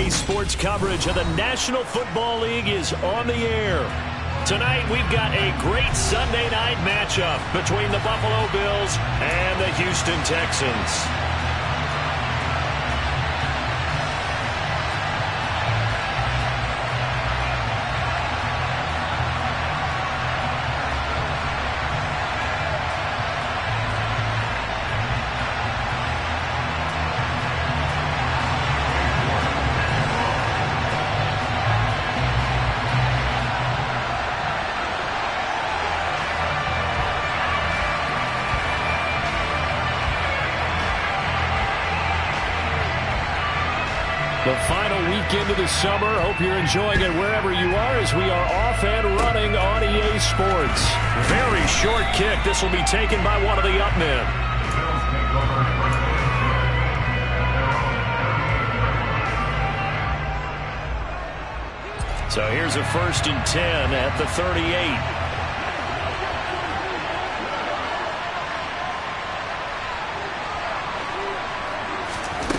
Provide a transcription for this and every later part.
EA Sports coverage of the National Football League is on the air. Tonight, we've got a great Sunday night matchup between the Buffalo Bills and the Houston Texans. The final weekend of the summer. Hope you're enjoying it wherever you are as we are off and running on EA Sports. Very short kick. This will be taken by one of the up men. So here's a 1st and 10 at the 38.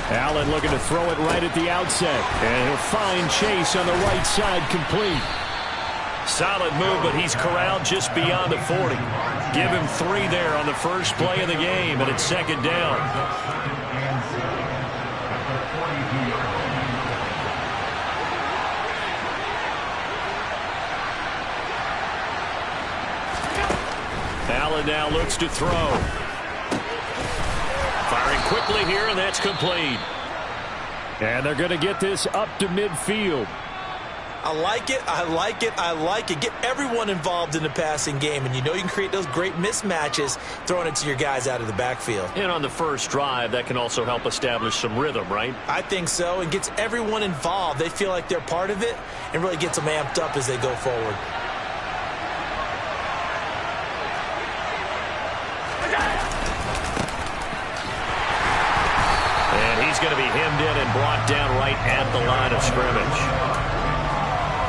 Allen looking to throw it right at the outset. And he'll find Chase on the right side complete. Solid move, but he's corralled just beyond the 40. Give him 3 there on the first play of the game, and it's 2nd down. Allen now looks to throw. Firing quickly here, and that's complete. And they're going to get this up to midfield. I like it, I like it, I like it. Get everyone involved in the passing game, and you know you can create those great mismatches throwing it to your guys out of the backfield. And on the first drive, that can also help establish some rhythm, right? I think so, and gets everyone involved. They feel like they're part of it and really gets them amped up as they go forward. He's going to be hemmed in and brought down right at the line of scrimmage.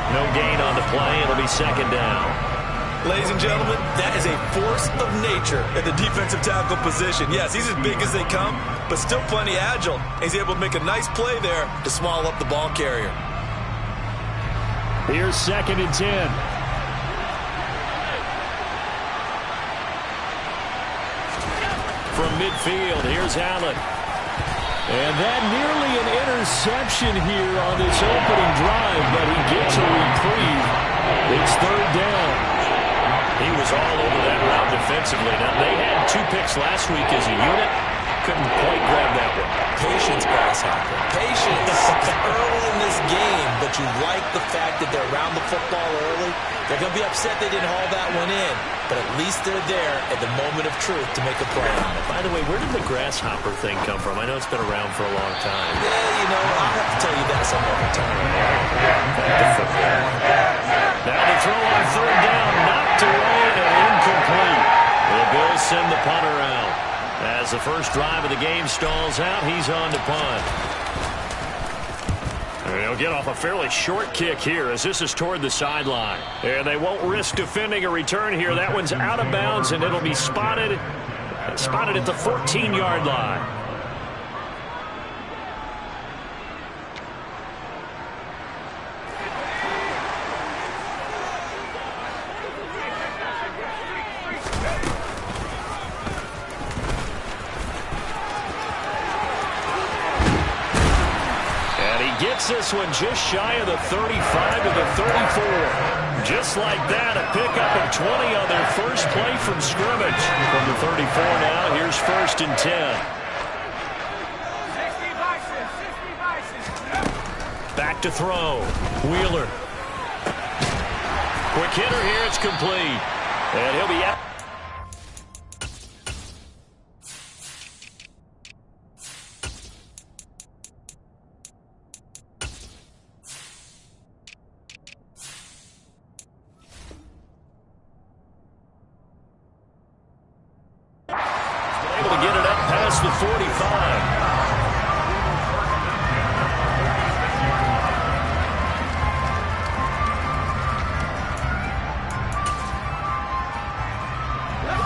No gain on the play. It'll be 2nd down. Ladies and gentlemen, that is a force of nature at the defensive tackle position. Yes, he's as big as they come, but still plenty agile. He's able to make a nice play there to small up the ball carrier. Here's 2nd and 10. From midfield, here's Allen. And that nearly an interception here on this opening drive, but he gets a reprieve. It's 3rd down. He was all over that route defensively. Now, they had 2 picks last week as a unit. Couldn't quite grab that one. Patience, Grasshopper. Patience early in this game, but you like the fact that they're around the football early. They're going to be upset they didn't haul that one in, but at least they're there at the moment of truth to make a play on it. By the way, where did the grasshopper thing come from? I know it's been around for a long time. Yeah, you know, I'll have to tell you that some other time. Now the throw on 3rd down, knocked away and incomplete. The Bills send the punter out. As the first drive of the game stalls out, he's on to punt. And he'll get off a fairly short kick here as this is toward the sideline. And they won't risk defending a return here. That one's out of bounds, and it'll be spotted at the 14-yard line. This one just shy of the 35 to the 34. Just like that, a pickup of 20 on their first play from scrimmage. From the 34 now, here's 1st and 10. Back to throw. Wheeler. Quick hitter here, it's complete. And he'll be out. The 45.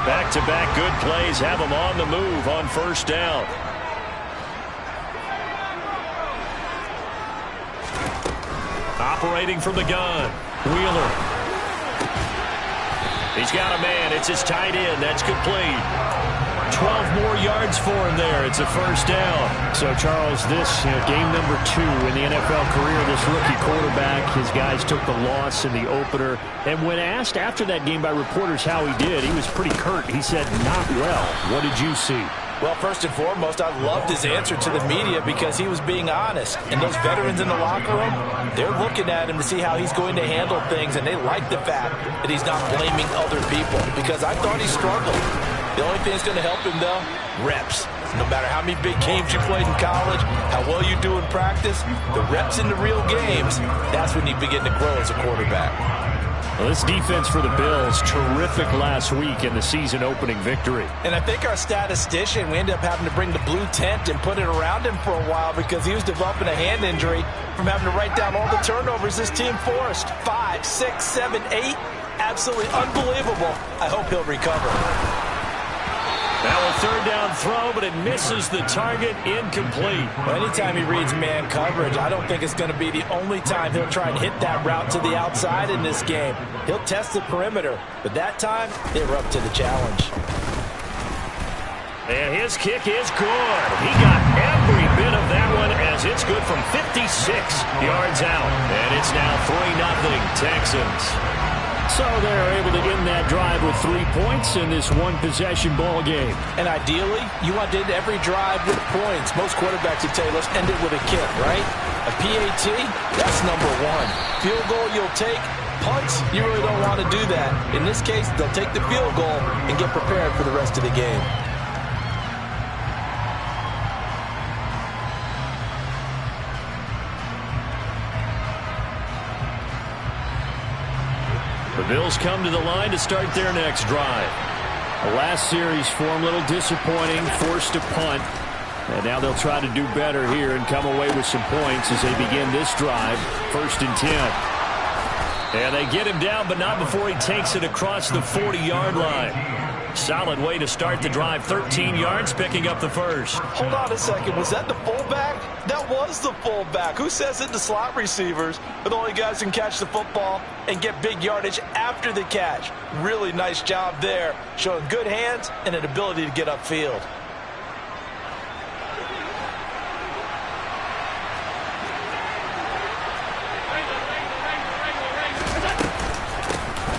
Back-to-back good plays have them on the move on 1st down. Operating from the gun, Wheeler. He's got a man. It's his tight end. That's complete. 12 more yards for him there. It's a first down. So, Charles, this game number 2 in the NFL career, this rookie quarterback, his guys took the loss in the opener. And when asked after that game by reporters how he did, he was pretty curt. He said, not well. What did you see? Well, first and foremost, I loved his answer to the media because he was being honest. And those veterans in the locker room, they're looking at him to see how he's going to handle things, and they like the fact that he's not blaming other people because I thought he struggled. The only thing that's going to help him, though, reps. No matter how many big games you played in college, how well you do in practice, the reps in the real games, that's when you begin to grow as a quarterback. Well, this defense for the Bills, terrific last week in the season-opening victory. And I think our statistician, we ended up having to bring the blue tent and put it around him for a while because he was developing a hand injury from having to write down all the turnovers this team forced. 5, 6, 7, 8. Absolutely unbelievable. I hope he'll recover. Now a third down throw, but it misses the target, incomplete. Well, anytime he reads man coverage, I don't think it's going to be the only time he'll try and hit that route to the outside in this game. He'll test the perimeter, but that time they were up to the challenge. And his kick is good. He got every bit of that one as it's good from 56 yards out. And it's now 3-0 Texans. So they're able to end that drive with 3 points in this one-possession ball game. And ideally, you want to end every drive with points. Most quarterbacks would tell you, let's end it with a kick, right? A PAT, that's number 1. Field goal you'll take. Punts, you really don't want to do that. In this case, they'll take the field goal and get prepared for the rest of the game. The Bills come to the line to start their next drive. The last series for them, a little disappointing, forced to punt. And now they'll try to do better here and come away with some points as they begin this drive, 1st and 10. And they get him down, but not before he takes it across the 40-yard line. Solid way to start the drive, 13 yards, picking up the first. Hold on a second, was that the fullback? That was the fullback. Who says it to slot receivers are the only guys who can catch the football and get big yardage after the catch? Really nice job there, showing good hands and an ability to get upfield.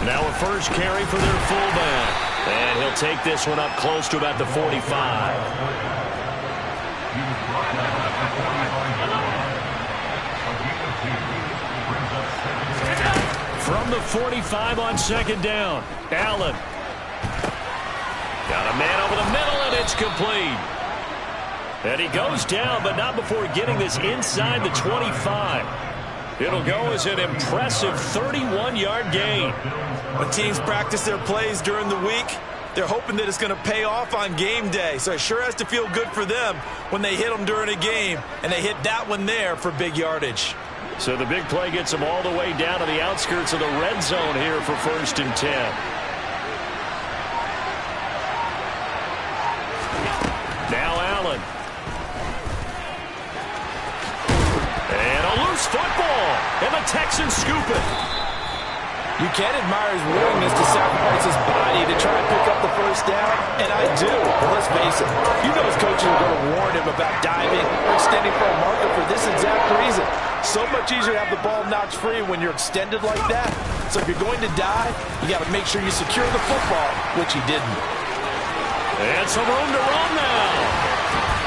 Now a first carry for their fullback. And he'll take this one up close to about the 45. From the 45 on 2nd down, Allen. Got a man over the middle, and it's complete. And he goes down, but not before getting this inside the 25. It'll go as an impressive 31-yard gain. When teams practice their plays during the week, they're hoping that it's going to pay off on game day. So it sure has to feel good for them when they hit them during a game, and they hit that one there for big yardage. So the big play gets them all the way down to the outskirts of the red zone here for 1st and 10. Now Allen. And a loose football. And the Texans scoop it. You can admire his willingness to sacrifice his body to try and pick up the first down, and I do. But let's face it, you know his coaches are going to warn him about diving or extending for a marker for this exact reason. So much easier to have the ball knocked free when you're extended like that. So if you're going to dive, you got to make sure you secure the football, which he didn't. And some room to run now.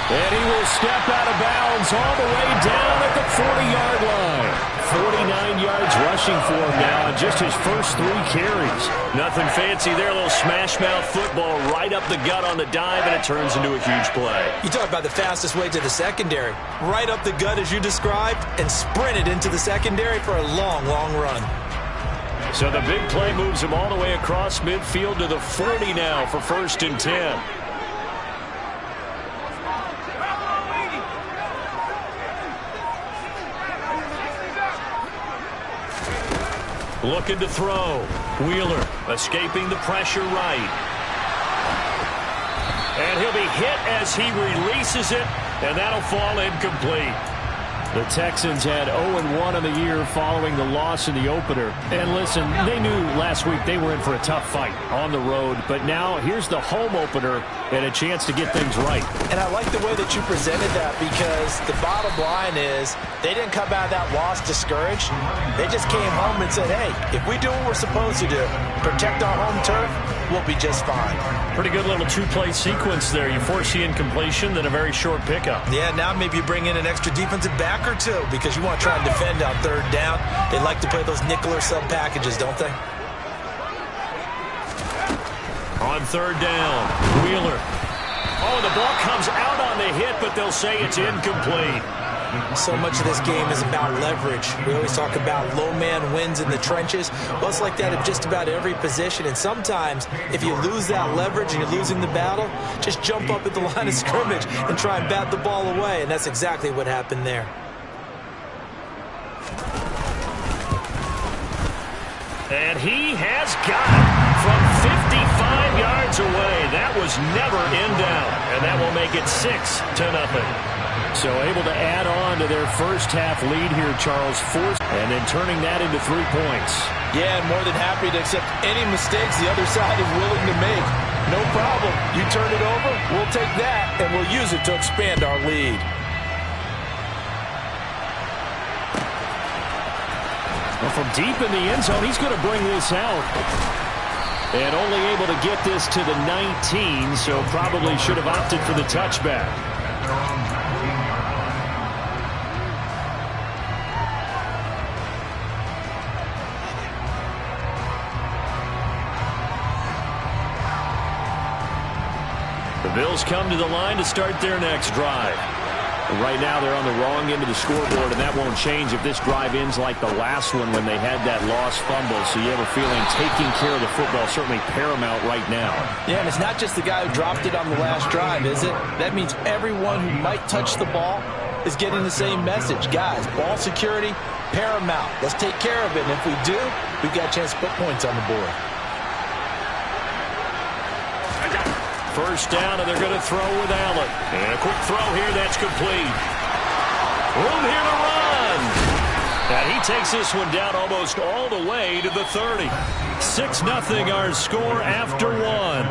And he will step out of bounds all the way down at the 40-yard line. 49 yards rushing for him now on just his first 3 carries. Nothing fancy there, a little smash-mouth football right up the gut on the dive, and it turns into a huge play. You talk about the fastest way to the secondary. Right up the gut as you described, and sprinted into the secondary for a long, long run. So the big play moves him all the way across midfield to the 40 now for 1st and 10. Looking to throw. Wheeler escaping the pressure right. And he'll be hit as he releases it, and that'll fall incomplete. The Texans had 0-1 in the year following the loss in the opener. And listen, they knew last week they were in for a tough fight on the road. But now here's the home opener and a chance to get things right. And I like the way that you presented that, because the bottom line is they didn't come out of that loss discouraged. They just came home and said, hey, if we do what we're supposed to do, protect our home turf, we'll be just fine. Pretty good little two-play sequence there. You force the incompletion, then a very short pickup. Yeah, now maybe you bring in an extra defensive back or two, because you want to try and defend on third down. They like to play those nickel or sub packages, don't they? On third down, Wheeler. Oh, the ball comes out on the hit, but they'll say it's incomplete. So much of this game is about leverage. We always talk about low man wins in the trenches. Well, it's like that at just about every position. And sometimes, if you lose that leverage and you're losing the battle, just jump up at the line of scrimmage and try and bat the ball away. And that's exactly what happened there. And he has got it from 55 yards away. That was never in doubt. And that will make it 6-0. So able to add on to their first half lead here, Charles, and then turning that into 3 points. Yeah, and more than happy to accept any mistakes the other side is willing to make. No problem. You turn it over, we'll take that, and we'll use it to expand our lead. Well, from deep in the end zone, he's going to bring this out. And only able to get this to the 19, so probably should have opted for the touchback. The Bills come to the line to start their next drive. Right now they're on the wrong end of the scoreboard, and that won't change if this drive ends like the last one when they had that lost fumble. So you have a feeling taking care of the football is certainly paramount right now. Yeah, and it's not just the guy who dropped it on the last drive, is it? That means everyone who might touch the ball is getting the same message. Guys, ball security, paramount. Let's take care of it, and if we do, we've got a chance to put points on the board. First down, and they're going to throw with Allen. And a quick throw here, that's complete. Room here to run. And he takes this one down almost all the way to the 30. 6-0 our score after one.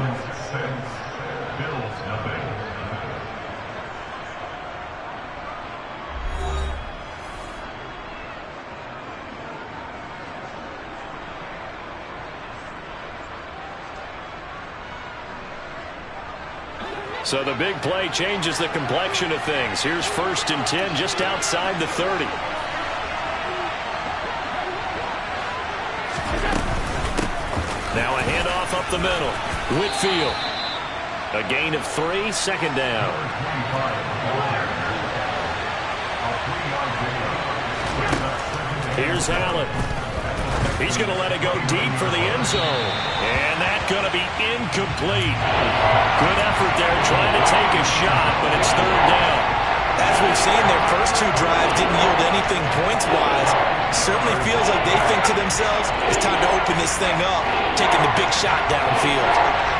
So the big play changes the complexion of things. Here's 1st and 10 just outside the 30. Now a handoff up the middle. Whitfield. A gain of 3, 2nd down. Here's Allen. He's going to let it go deep for the end zone. And that's going to be incomplete. Good effort there trying to take a shot, but it's 3rd down. As we've seen, their first 2 drives didn't yield anything points-wise. Certainly feels like they think to themselves, it's time to open this thing up, taking the big shot downfield.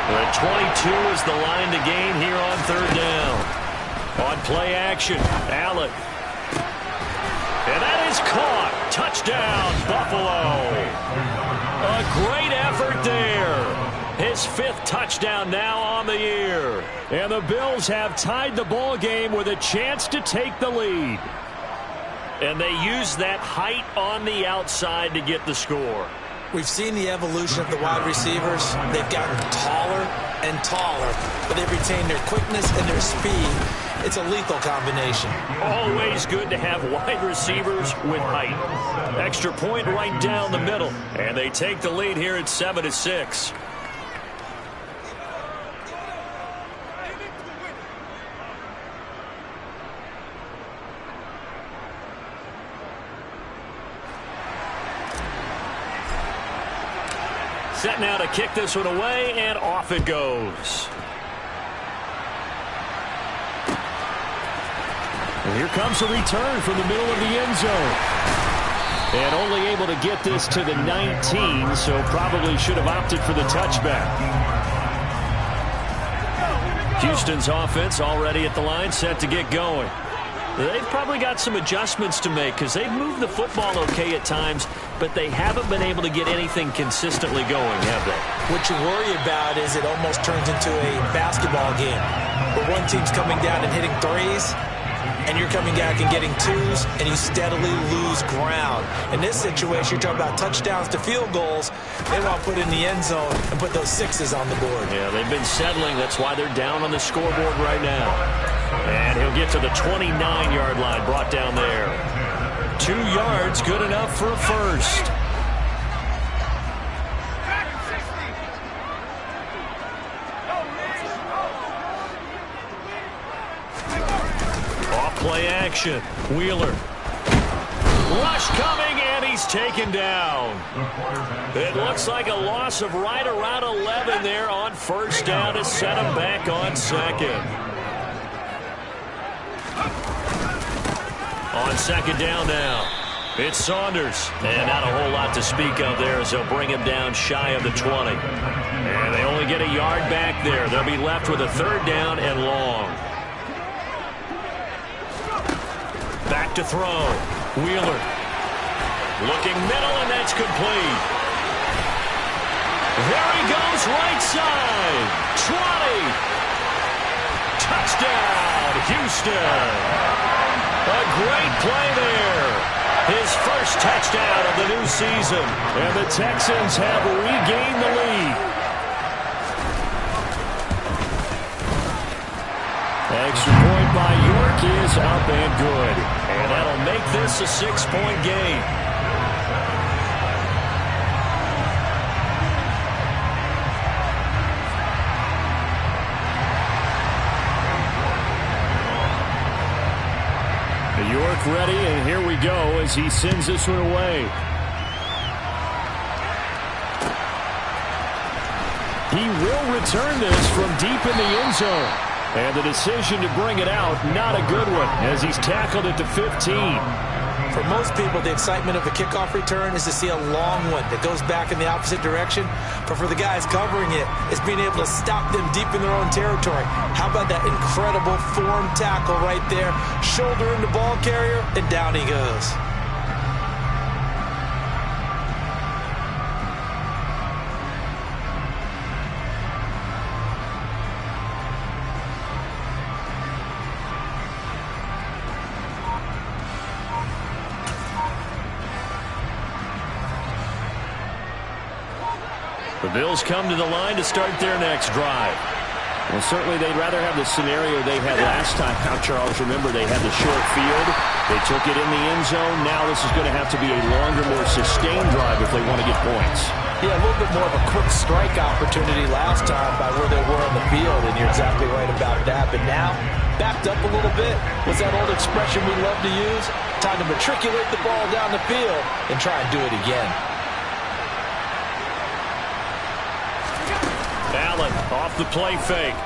The 22 is the line to gain here on 3rd down. On play action, Allen. And that is caught. Touchdown, Buffalo. A great effort there. His 5th touchdown now on the year. And the Bills have tied the ball game with a chance to take the lead. And they use that height on the outside to get the score. We've seen the evolution of the wide receivers. They've gotten taller and taller, but they've retained their quickness and their speed. It's a lethal combination. Always good to have wide receivers with height. Extra point right down the middle. And they take the lead here at 7-6. Set now to kick this one away, and off it goes. And here comes a return from the middle of the end zone. And only able to get this to the 19, so probably should have opted for the touchback. Houston's offense already at the line, set to get going. They've probably got some adjustments to make because they've moved the football okay at times, but they haven't been able to get anything consistently going, have they? What you worry about is it almost turns into a basketball game where one team's coming down and hitting threes, and you're coming back and getting twos, and you steadily lose ground. In this situation, you're talking about touchdowns to field goals. They want to put in the end zone and put those sixes on the board. Yeah, they've been settling. That's why they're down on the scoreboard right now. And he'll get to the 29-yard line, brought down there. 2 yards, good enough for a first. Play action. Wheeler. Rush coming, and he's taken down. It looks like a loss of right around 11 there on first down to set him back on second. On second down now, it's Saunders. And not a whole lot to speak of there as they'll bring him down shy of the 20. And they only get a yard back there. They'll be left with a third down and long. Back to throw. Wheeler. Looking middle, and that's complete. There he goes, right side. 20. Touchdown, Houston. A great play there. His first touchdown of the new season. And the Texans have regained the lead. Extra point by York is up and good. And that'll make this a 6-point game. York ready, and here we go as he sends this one away. He will return this from deep in the end zone. And the decision to bring it out, not a good one, as he's tackled it to 15. For most people, the excitement of a kickoff return is to see a long one that goes back in the opposite direction. But for the guys covering it, it's being able to stop them deep in their own territory. How about that incredible form tackle right there? Shoulder in the ball carrier, and down he goes. The Bills come to the line to start their next drive. Well, certainly they'd rather have the scenario they had last time out, Charles. Remember, they had the short field. They took it in the end zone. Now this is going to have to be a longer, more sustained drive if they want to get points. Yeah, a little bit more of a quick strike opportunity last time by where they were on the field, and you're exactly right about that. But now, backed up a little bit. What's that old expression we love to use? Time to matriculate the ball down the field and try and do it again. Allen off the play fake.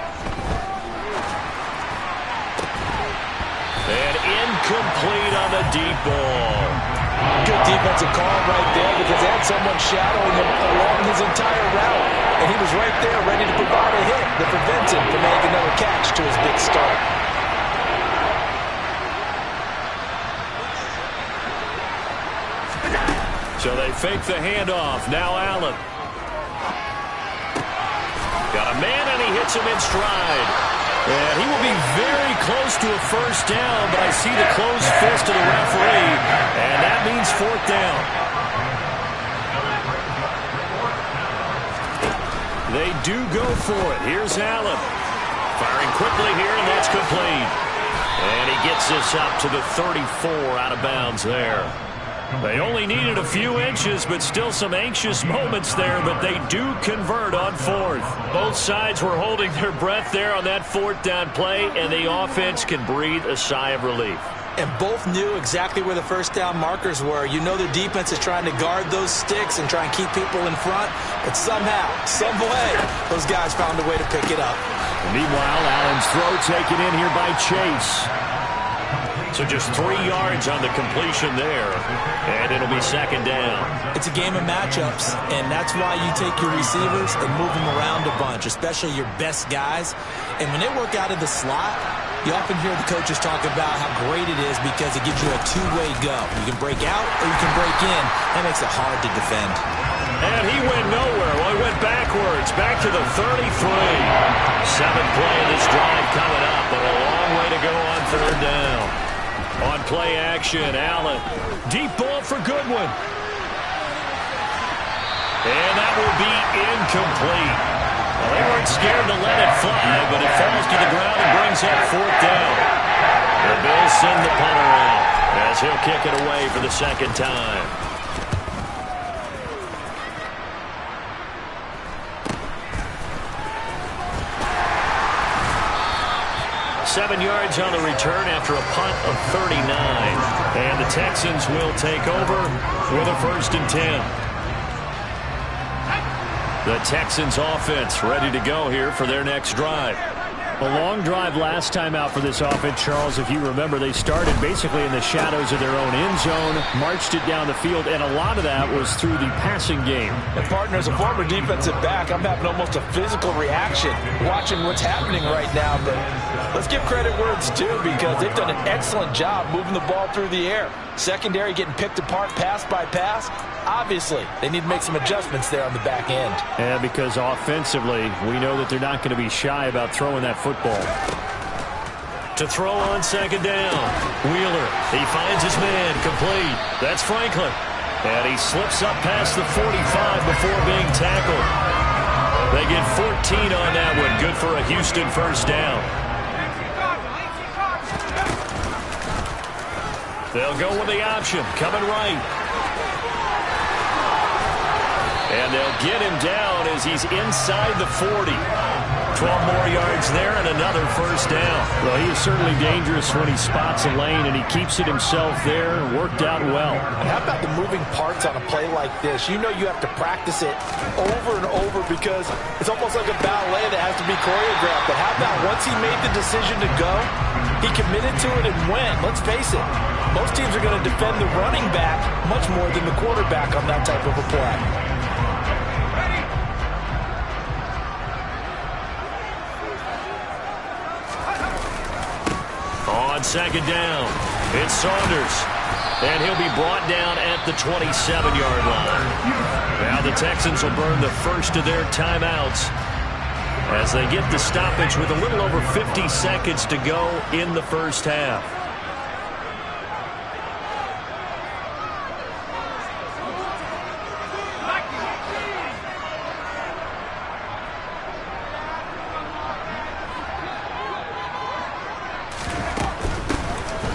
And incomplete on the deep ball. Good defensive call right there because they had someone shadowing him along his entire route. And he was right there ready to provide a hit that prevents him from making another catch to his big start. So they fake the handoff. Now Allen. Got a man, and he hits him in stride. And he will be very close to a first down, but I see the closed fist of the referee, and that means fourth down. They do go for it. Here's Allen. Firing quickly here, and that's complete. And he gets this up to the 34 out of bounds there. They only needed a few inches, but still some anxious moments there, but they do convert on fourth. Both sides were holding their breath there on that fourth down play, and the offense can breathe a sigh of relief. And both knew exactly where the first down markers were. You know the defense is trying to guard those sticks and try and keep people in front, but somehow, some way, those guys found a way to pick it up. Meanwhile, Allen's throw taken in here by Chase. So just 3 yards on the completion there, and it'll be second down. It's a game of matchups, and that's why you take your receivers and move them around a bunch, especially your best guys. And when they work out of the slot, You often hear the coaches talk about how great it is because it gives you a two-way go. You can break out or you can break in. That makes it hard to defend. And he went nowhere. Well, he went backwards, back to the 33. Seventh play of this drive coming up, but a long way to go on third down. On play action, Allen. Deep ball for Goodwin. And that will be incomplete. Well, they weren't scared to let it fly, but it falls to the ground and brings up fourth down. The Bills send the punter out as he'll kick it away for the second time. Seven yards on the return after a punt of 39. And the Texans will take over with a 1st and 10. The Texans offense ready to go here for their next drive. A long drive last time out for this offense, Charles. If you remember, they started basically in the shadows of their own end zone, marched it down the field, and a lot of that was through the passing game. And partner, as a former defensive back, I'm having almost a physical reaction watching what's happening right now. But let's give credit where it's due because they've done an excellent job moving the ball through the air. Secondary getting picked apart pass by pass. Obviously, they need to make some adjustments there on the back end. Yeah, because offensively, we know that they're not going to be shy about throwing that football. To throw on second down. Wheeler, he finds his man, complete. That's Franklin. And he slips up past the 45 before being tackled. They get 14 on that one. Good for a Houston first down. They'll go with the option, coming right. And they'll get him down as he's inside the 40. 12 more yards there and another first down. Well, he is certainly dangerous when he spots a lane, and he keeps it himself there. Worked out well. And how about the moving parts on a play like this? You know you have to practice it over and over because it's almost like a ballet that has to be choreographed. But how about once he made the decision to go, he committed to it and went. Let's face it, most teams are going to defend the running back much more than the quarterback on that type of a play. On second down, it's Saunders. And he'll be brought down at the 27-yard line. Now the Texans will burn the first of their timeouts as they get the stoppage with a little over 50 seconds to go in the first half.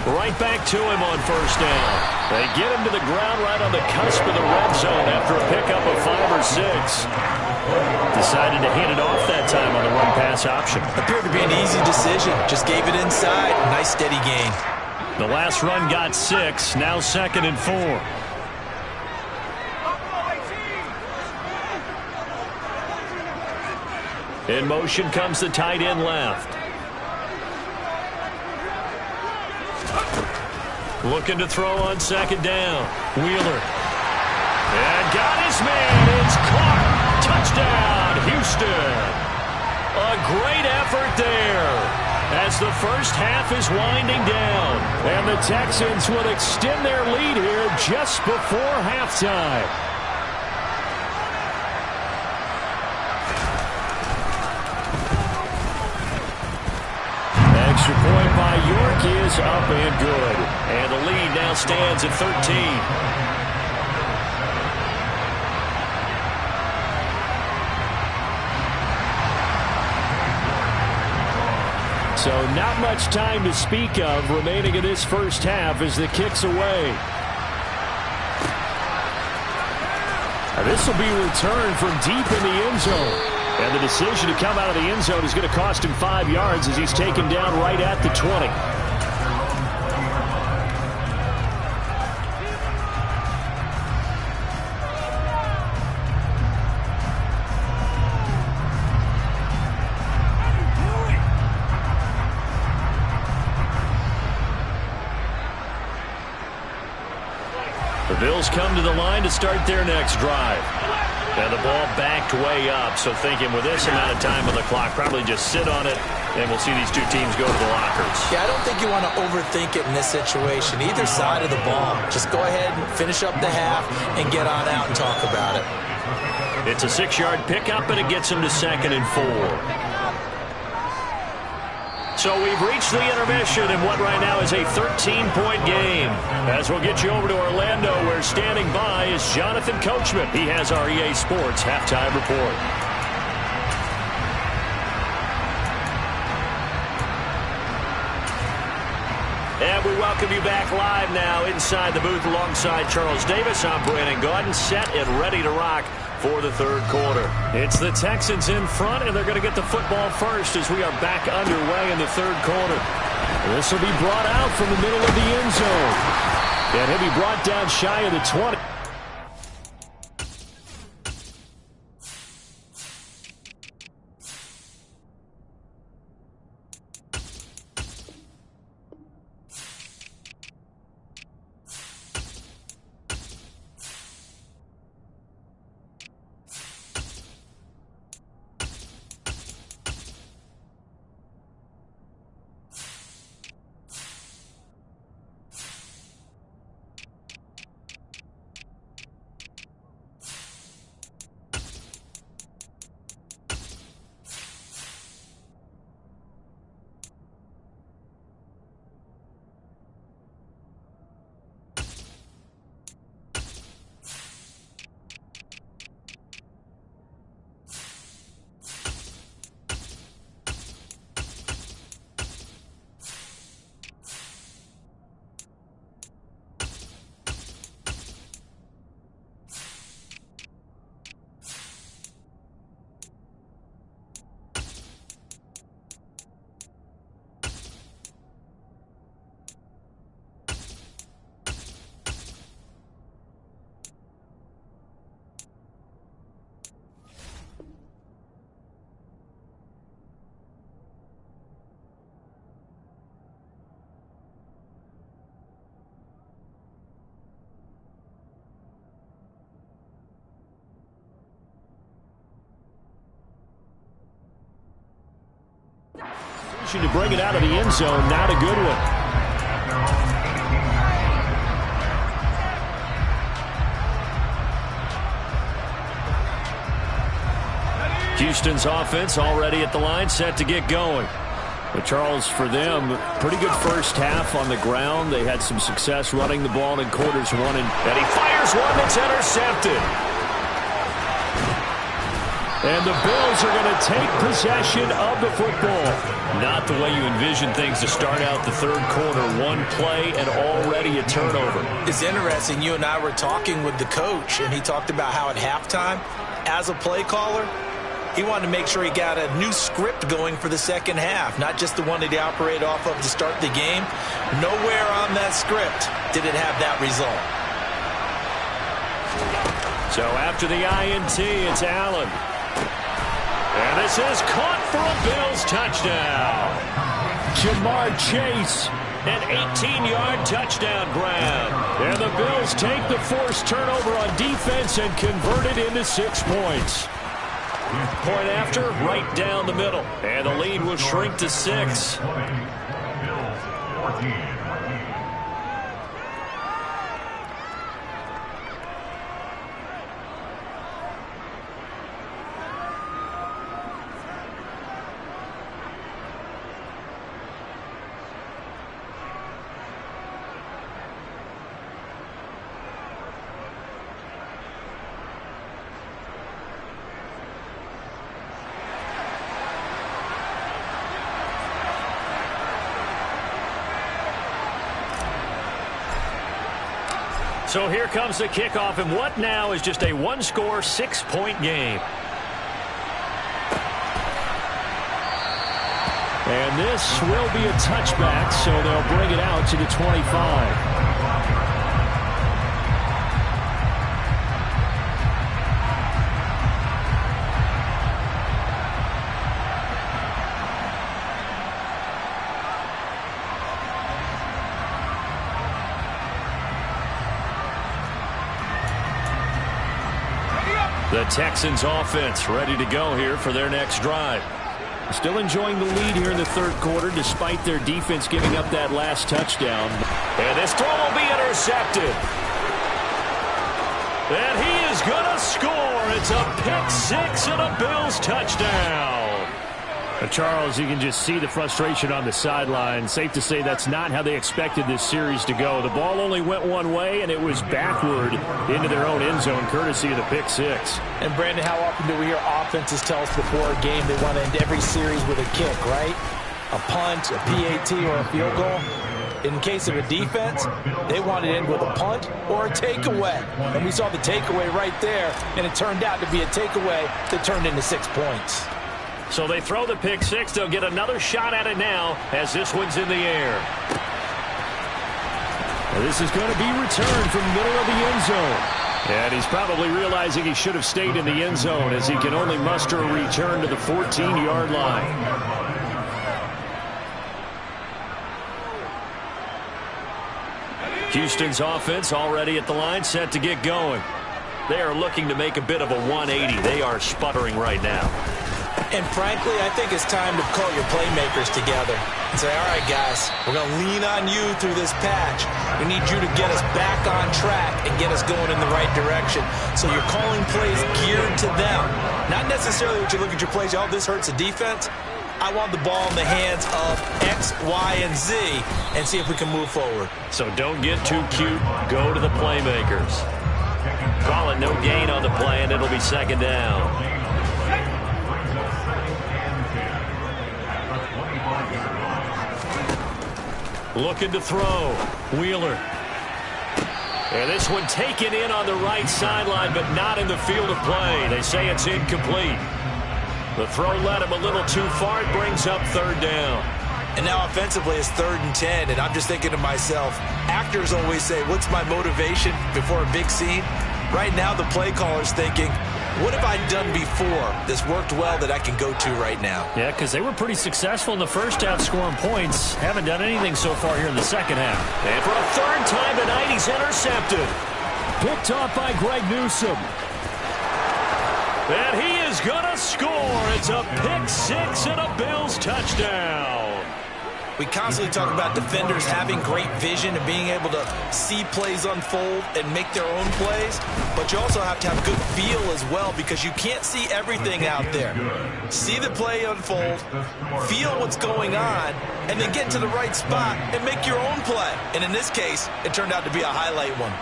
Right back to him on first down. They get him to the ground right on the cusp of the red zone after a pickup of 5 or 6. Decided to hand it off that time on the run-pass option. Appeared to be an easy decision. Just gave it inside. Nice steady gain. The last run got 6. Now 2nd and 4. In motion comes the tight end left. Looking to throw on second down. Wheeler. And got his man. It's caught. Touchdown, Houston. A great effort there as the first half is winding down. And the Texans will extend their lead here just before halftime. Extra point by York is up and good. And the lead now stands at 13. So not much time to speak of remaining in this first half as the kick's away. This will be returned from deep in the end zone. And the decision to come out of the end zone is going to cost him 5 yards as he's taken down right at the 20. The Bills come to the line to start their next drive. And the ball backed way up, so thinking with this amount of time on the clock, probably just sit on it, and we'll see these two teams go to the lockers. Yeah, I don't think you want to overthink it in this situation. Either side of the ball. Just go ahead and finish up the half and get on out and talk about it. It's a 6-yard pickup, and it gets him to 2nd and 4. So we've reached the intermission in what right now is a 13-point game. As we'll get you over to Orlando, where standing by is Jonathan Coachman. He has our EA Sports halftime report. And we welcome you back live now inside the booth alongside Charles Davis. I'm Brandon Gaudin, set and ready to rock for the third quarter. It's the Texans in front, and they're going to get the football first as we are back underway in the third quarter. This will be brought out from the middle of the end zone. And he'll be brought down shy of the 20. To bring it out of the end zone, not a good one. Houston's offense already at the line, set to get going. But Charles, for them, pretty good first half on the ground. They had some success running the ball in quarters 1 and he fires one that's intercepted. And the Bills are going to take possession of the football. Not the way you envision things to start out the third quarter. One play and already a turnover. It's interesting. You and I were talking with the coach, and he talked about how at halftime, as a play caller, he wanted to make sure he got a new script going for the second half, not just the one that he operated off of to start the game. Nowhere on that script did it have that result. So after the INT, it's Allen. And this is caught for a Bills touchdown. Jamar Chase, an 18-yard touchdown grab. And the Bills take the forced turnover on defense and convert it into 6 points. Point after, right down the middle. And the lead will shrink to 6. So here comes the kickoff, and what now is just a one-score, 6-point game. And this will be a touchback, so they'll bring it out to the 25. The Texans offense ready to go here for their next drive. Still enjoying the lead here in the third quarter despite their defense giving up that last touchdown. And this throw will be intercepted. And he is going to score. It's a pick six and a Bills touchdown. Charles, you can just see the frustration on the sideline. Safe to say that's not how they expected this series to go. The ball only went one way, and it was backward into their own end zone, courtesy of the pick six. And, Brandon, how often do we hear offenses tell us before a game they want to end every series with a kick, right? A punt, a PAT, or a field goal. In case of a defense, they want to end with a punt or a takeaway. And we saw the takeaway right there, and it turned out to be a takeaway that turned into 6 points. So they throw the pick six. They'll get another shot at it now as this one's in the air. Well, this is going to be returned from the middle of the end zone. And he's probably realizing he should have stayed in the end zone as he can only muster a return to the 14-yard line. Houston's offense already at the line, set to get going. They are looking to make a bit of a 180. They are sputtering right now. And frankly, I think it's time to call your playmakers together and say, all right, guys, we're going to lean on you through this patch. We need you to get us back on track and get us going in the right direction. So you're calling plays geared to them. Not necessarily what you look at your plays, oh, this hurts the defense. I want the ball in the hands of X, Y, and Z and see if we can move forward. So don't get too cute. Go to the playmakers. Call it no gain on the play, and it'll be second down. Looking to throw. Wheeler. And this one taken in on the right sideline, but not in the field of play. They say it's incomplete. The throw led him a little too far. It brings up third down. And now offensively it's 3rd and 10, and I'm just thinking to myself, actors always say, what's my motivation before a big scene? Right now the play caller's thinking, what have I done before this worked well that I can go to right now? Yeah, because they were pretty successful in the first half scoring points. Haven't done anything so far here in the second half. And for a third time tonight, he's intercepted. Picked off by Greg Newsome. And he is going to score. It's a pick six and a Bills touchdown. We constantly talk about defenders having great vision and being able to see plays unfold and make their own plays, but you also have to have good feel as well because you can't see everything out there. See the play unfold, feel what's going on, and then get to the right spot and make your own play. And in this case, it turned out to be a highlight one.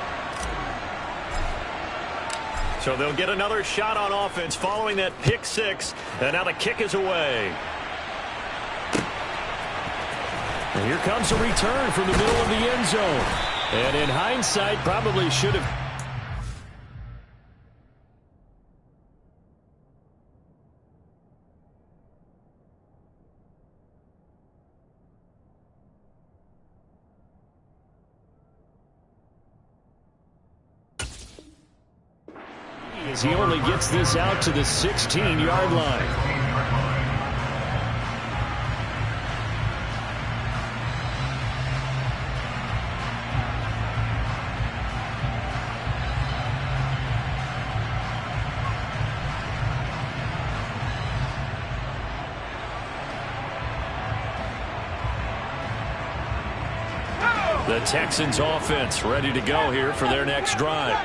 So they'll get another shot on offense following that pick six, and now the kick is away. And here comes a return from the middle of the end zone. And in hindsight, probably should have. As he only gets this out to the 16-yard line. The Texans offense ready to go here for their next drive.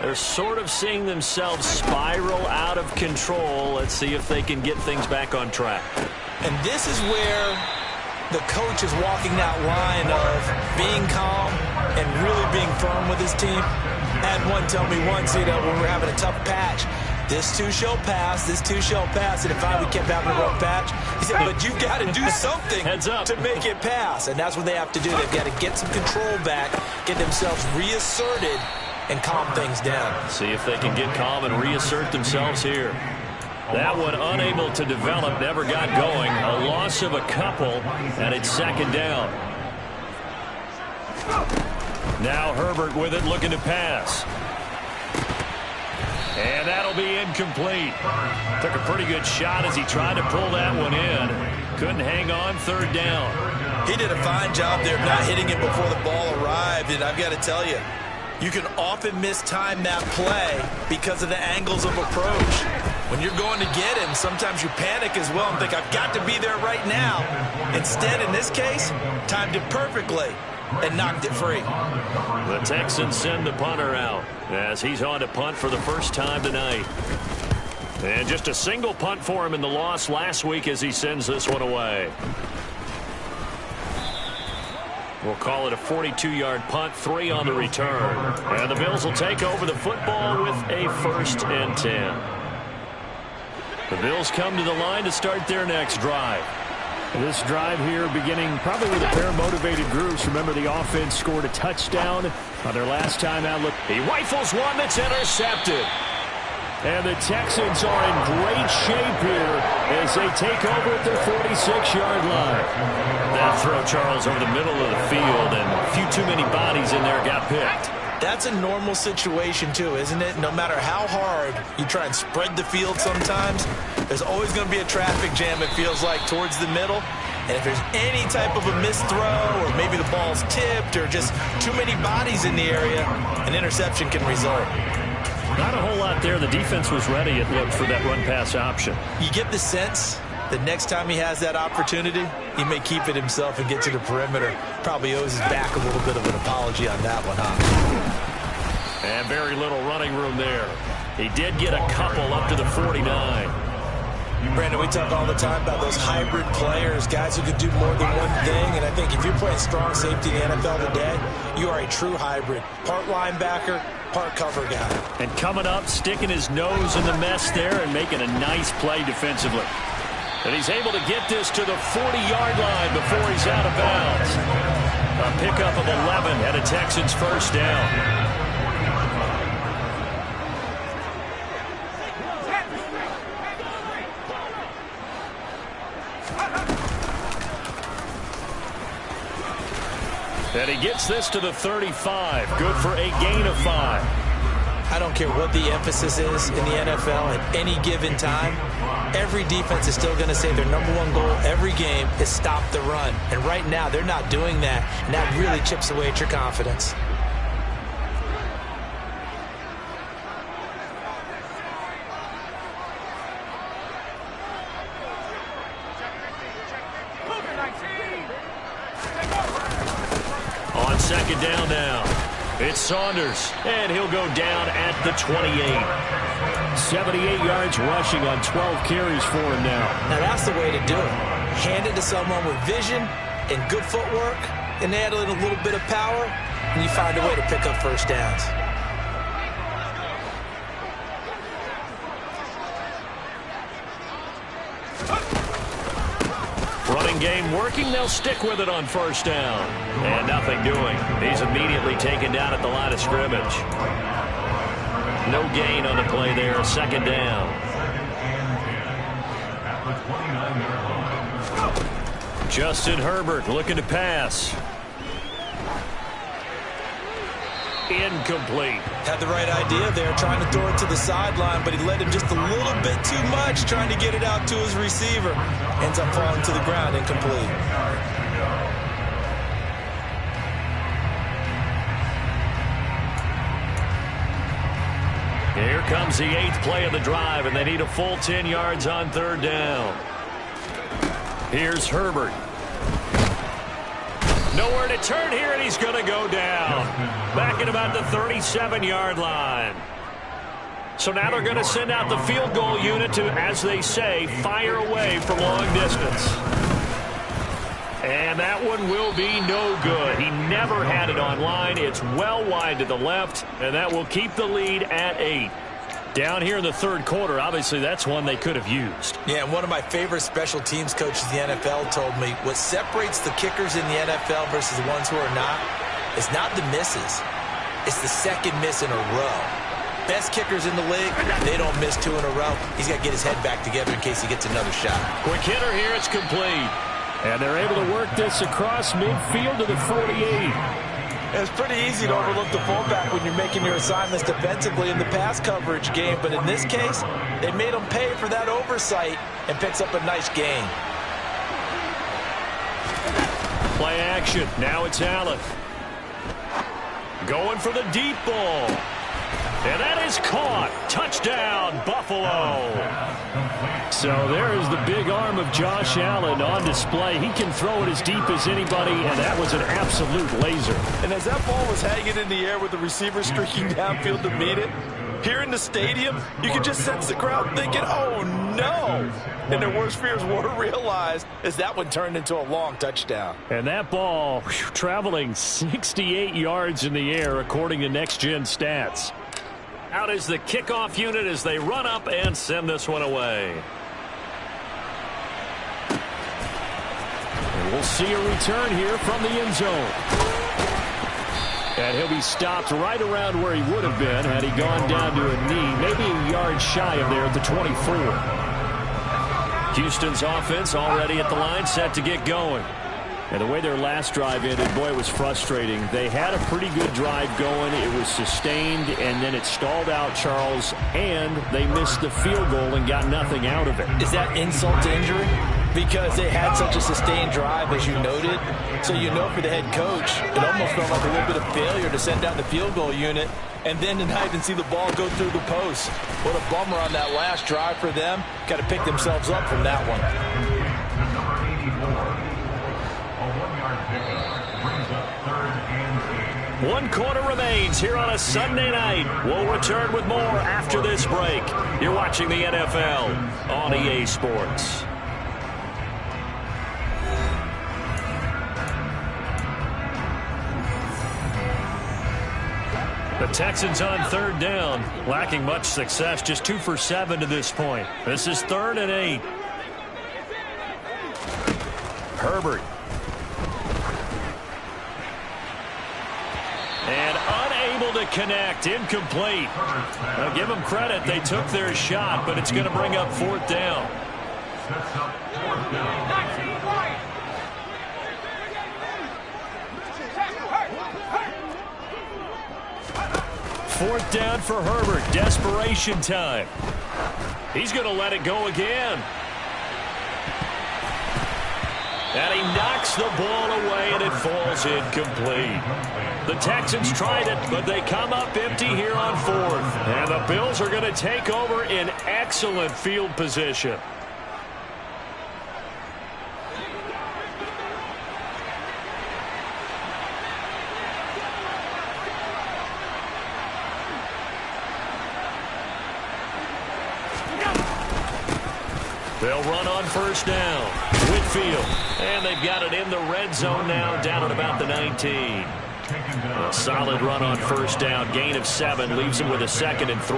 They're sort of seeing themselves spiral out of control. Let's see if they can get things back on track. And this is where the coach is walking that line of being calm and really being firm with his team. I had one tell me once, when we were having a tough patch, this too shall pass, this too shall pass. And if we kept having a rough patch, he said, but you've got to do something to make it pass. And that's what they have to do. They've got to get some control back, get themselves reasserted, and calm things down. See if they can get calm and reassert themselves here. That one unable to develop, never got going. A loss of a couple, and it's second down. Now Herbert with it, looking to pass. And that'll be incomplete. Took a pretty good shot as he tried to pull that one in. Couldn't hang on, third down. He did a fine job there of not hitting it before the ball arrived, and I've got to tell you, You can often mistime that play because of the angles of approach. When you're going to get him, sometimes you panic as well and think, I've got to be there right now. Instead, in this case, timed it perfectly and knocked it free. The Texans send the punter out as he's on to punt for the first time tonight. And just a single punt for him in the loss last week as he sends this one away. We'll call it a 42-yard punt, 3 on the return. And the Bills will take over the football with a 1st and 10. The Bills come to the line to start their next drive. This drive here beginning probably with a pair of motivated groups. Remember, the offense scored a touchdown on their last time out. Look, he rifles one that's intercepted. And the Texans are in great shape here as they take over at their 46-yard line. That throw, Charles, over the middle of the field, and a few too many bodies in there got picked. That's a normal situation, too, isn't it? No matter how hard you try and spread the field sometimes, there's always going to be a traffic jam, it feels like, towards the middle. And if there's any type of a missed throw, or maybe the ball's tipped, or just too many bodies in the area, an interception can result. Not a whole lot there. The defense was ready, it looked, for that run-pass option. You get the sense that next time he has that opportunity, he may keep it himself and get to the perimeter. Probably owes his back a little bit of an apology on that one, huh? And very little running room there. He did get a couple up to the 49. Brandon, we talk all the time about those hybrid players, guys who can do more than one thing. And I think if you're playing strong safety in the NFL today, you are a true hybrid. Part linebacker, part cover guy. And coming up, sticking his nose in the mess there and making a nice play defensively. And he's able to get this to the 40-yard line before he's out of bounds. A pickup of 11 at a Texans first down. And he gets this to the 35. Good for a gain of 5. I don't care what the emphasis is in the NFL at any given time. Every defense is still going to say their number one goal every game is stop the run. And right now, they're not doing that. And that really chips away at your confidence. On second down now, it's Saunders, and he'll go down at the 28. 78 yards rushing on 12 carries for him now. Now that's the way to do it. Hand it to someone with vision and good footwork, and add in a little bit of power, and you find a way to pick up first downs. Running game working. They'll stick with it on first down. And nothing doing. He's immediately taken down at the line of scrimmage. No gain on the play there. Second down. Justin Herbert looking to pass. Incomplete. Had the right idea there, trying to throw it to the sideline, but he led him just a little bit too much, trying to get it out to his receiver. Ends up falling to the ground, incomplete. Here comes the 8th play of the drive, and they need a full 10 yards on third down. Here's Herbert. Nowhere to turn here, and he's going to go down. Back at about the 37-yard line. So now they're going to send out the field goal unit to, as they say, fire away from long distance. And that one will be no good. He never had it on line. It's well wide to the left, and that will keep the lead at 8. Down here in the third quarter, obviously that's one they could have used. Yeah, and one of my favorite special teams coaches in the NFL told me what separates the kickers in the NFL versus the ones who are not is not the misses. It's the second miss in a row. Best kickers in the league, they don't miss 2 in a row. He's got to get his head back together in case he gets another shot. Quick hitter here, it's complete. And they're able to work this across midfield to the 48. It's pretty easy to overlook the fullback when you're making your assignments defensively in the pass coverage game. But in this case, they made him pay for that oversight and picks up a nice gain. Play action. Now it's Allen. Going for the deep ball. And that is caught. Touchdown, Buffalo. So there's the big arm of Josh Allen on display. He can throw it as deep as anybody, and that was an absolute laser. And as that ball was hanging in the air with the receiver streaking downfield to meet it, here in the stadium, you could just sense the crowd thinking, oh, no. And their worst fears were realized as that one turned into a long touchdown. And that ball traveling 68 yards in the air, according to Next Gen Stats. Out is the kickoff unit as they run up and send this one away. And we'll see a return here from the end zone. And he'll be stopped right around where he would have been had he gone down to a knee, maybe a yard shy of there at the 24. Houston's offense already at the line, set to get going. And the way their last drive ended, boy, it was frustrating. They had a pretty good drive going. It was sustained, and then it stalled out, Charles, and they missed the field goal and got nothing out of it. Is that insult to injury? Because they had such a sustained drive, as you noted. So you know for the head coach, it almost felt like a little bit of failure to send down the field goal unit and then to not even see the ball go through the post. What a bummer on that last drive for them. Got to pick themselves up from that one. One quarter remains here on a Sunday night. We'll return with more after this break. You're watching the NFL on EA Sports. The Texans on third down, lacking much success, just 2 for 7 to this point. This is 3rd and 8. Herbert. And unable to connect, incomplete. Now give them credit, they took their shot, but it's going to bring up 4th down. Fourth down for Herbert. Desperation time. He's going to let it go again. And he knocks the ball away, and it falls incomplete. The Texans tried it, but they come up empty here on 4th. And the Bills are going to take over in excellent field position. They'll run on first down. Whitfield. And they've got it in the red zone now, down at about the 19. A solid run on first down. Gain of 7 leaves them with a 2nd and 3.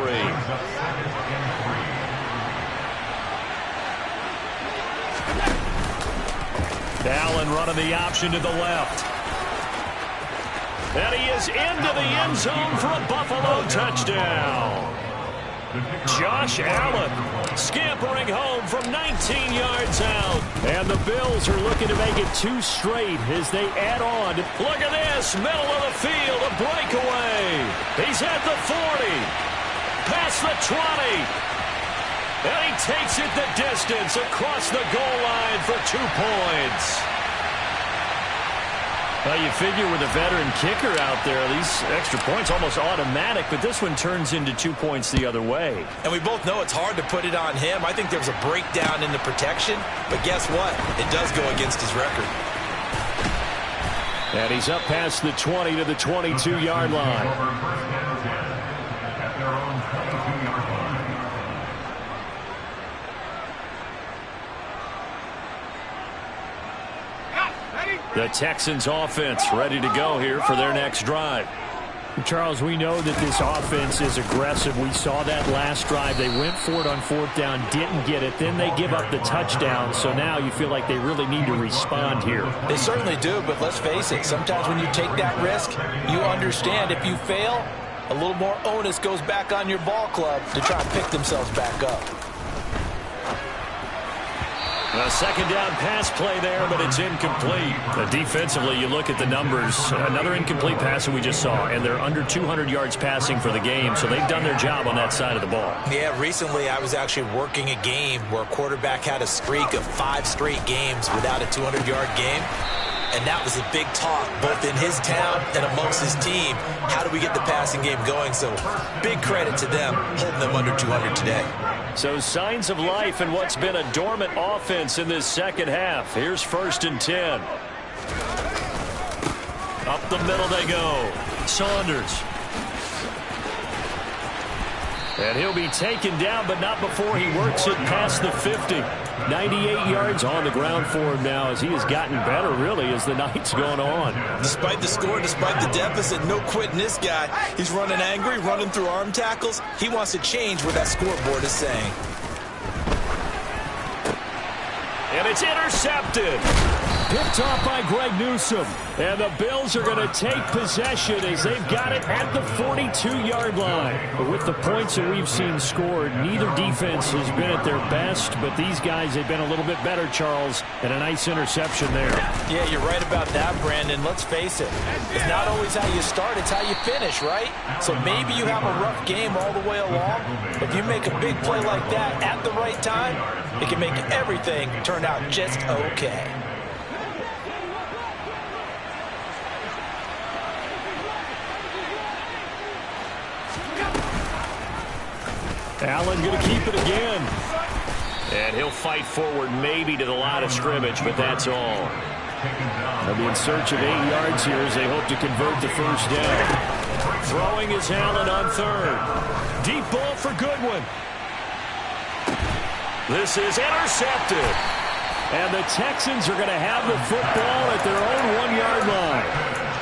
Allen running the option to the left. And he is into the end zone for a Buffalo touchdown. Josh Allen scampering home from 19 yards out. And the Bills are looking to make it 2 straight as they add on. Look at this, middle of the field, a breakaway. He's at the 40, past the 20. And he takes it the distance across the goal line for 2 points. Well, you figure with a veteran kicker out there, these extra points almost automatic, but this one turns into 2 points the other way. And we both know it's hard to put it on him. I think there was a breakdown in the protection, but guess what? It does go against his record. And he's up past the 20 to the 22-yard line. The Texans offense ready to go here for their next drive. Charles, we know that this offense is aggressive. We saw that last drive. They went for it on 4th down, didn't get it. Then they give up the touchdown. So now you feel like they really need to respond here. They certainly do, but let's face it. Sometimes when you take that risk, you understand if you fail, a little more onus goes back on your ball club to try and pick themselves back up. A 2nd down pass play there, but it's incomplete. Defensively, you look at the numbers. Another incomplete pass that we just saw, and they're under 200 yards passing for the game, so they've done their job on that side of the ball. Yeah, recently I was actually working a game where a quarterback had a streak of 5 straight games without a 200-yard game. And that was a big talk, both in his town and amongst his team. How do we get the passing game going? So big credit to them, holding them under 200 today. So signs of life in what's been a dormant offense in this second half. Here's 1st and 10. Up the middle they go. Saunders. And he'll be taken down, but not before he works it past the 50. 98 yards on the ground for him now as he has gotten better, really, as the night's gone on. Despite the score, despite the deficit, no quitting this guy. He's running angry, running through arm tackles. He wants to change what that scoreboard is saying. And it's intercepted. Picked off by Greg Newsome. And the Bills are going to take possession as they've got it at the 42-yard line. But with the points that we've seen scored, neither defense has been at their best. But these guys have been a little bit better, Charles, and a nice interception there. Yeah, you're right about that, Brandon. Let's face it. It's not always how you start, it's how you finish, right? So maybe you have a rough game all the way along. But if you make a big play like that at the right time, it can make everything turn out just okay. Allen going to keep it again. And he'll fight forward maybe to the line of scrimmage, but that's all. They'll be in search of 8 yards here as they hope to convert the first down. Throwing is Allen on 3rd. Deep ball for Goodwin. This is intercepted. And the Texans are going to have the football at their own 1-yard line.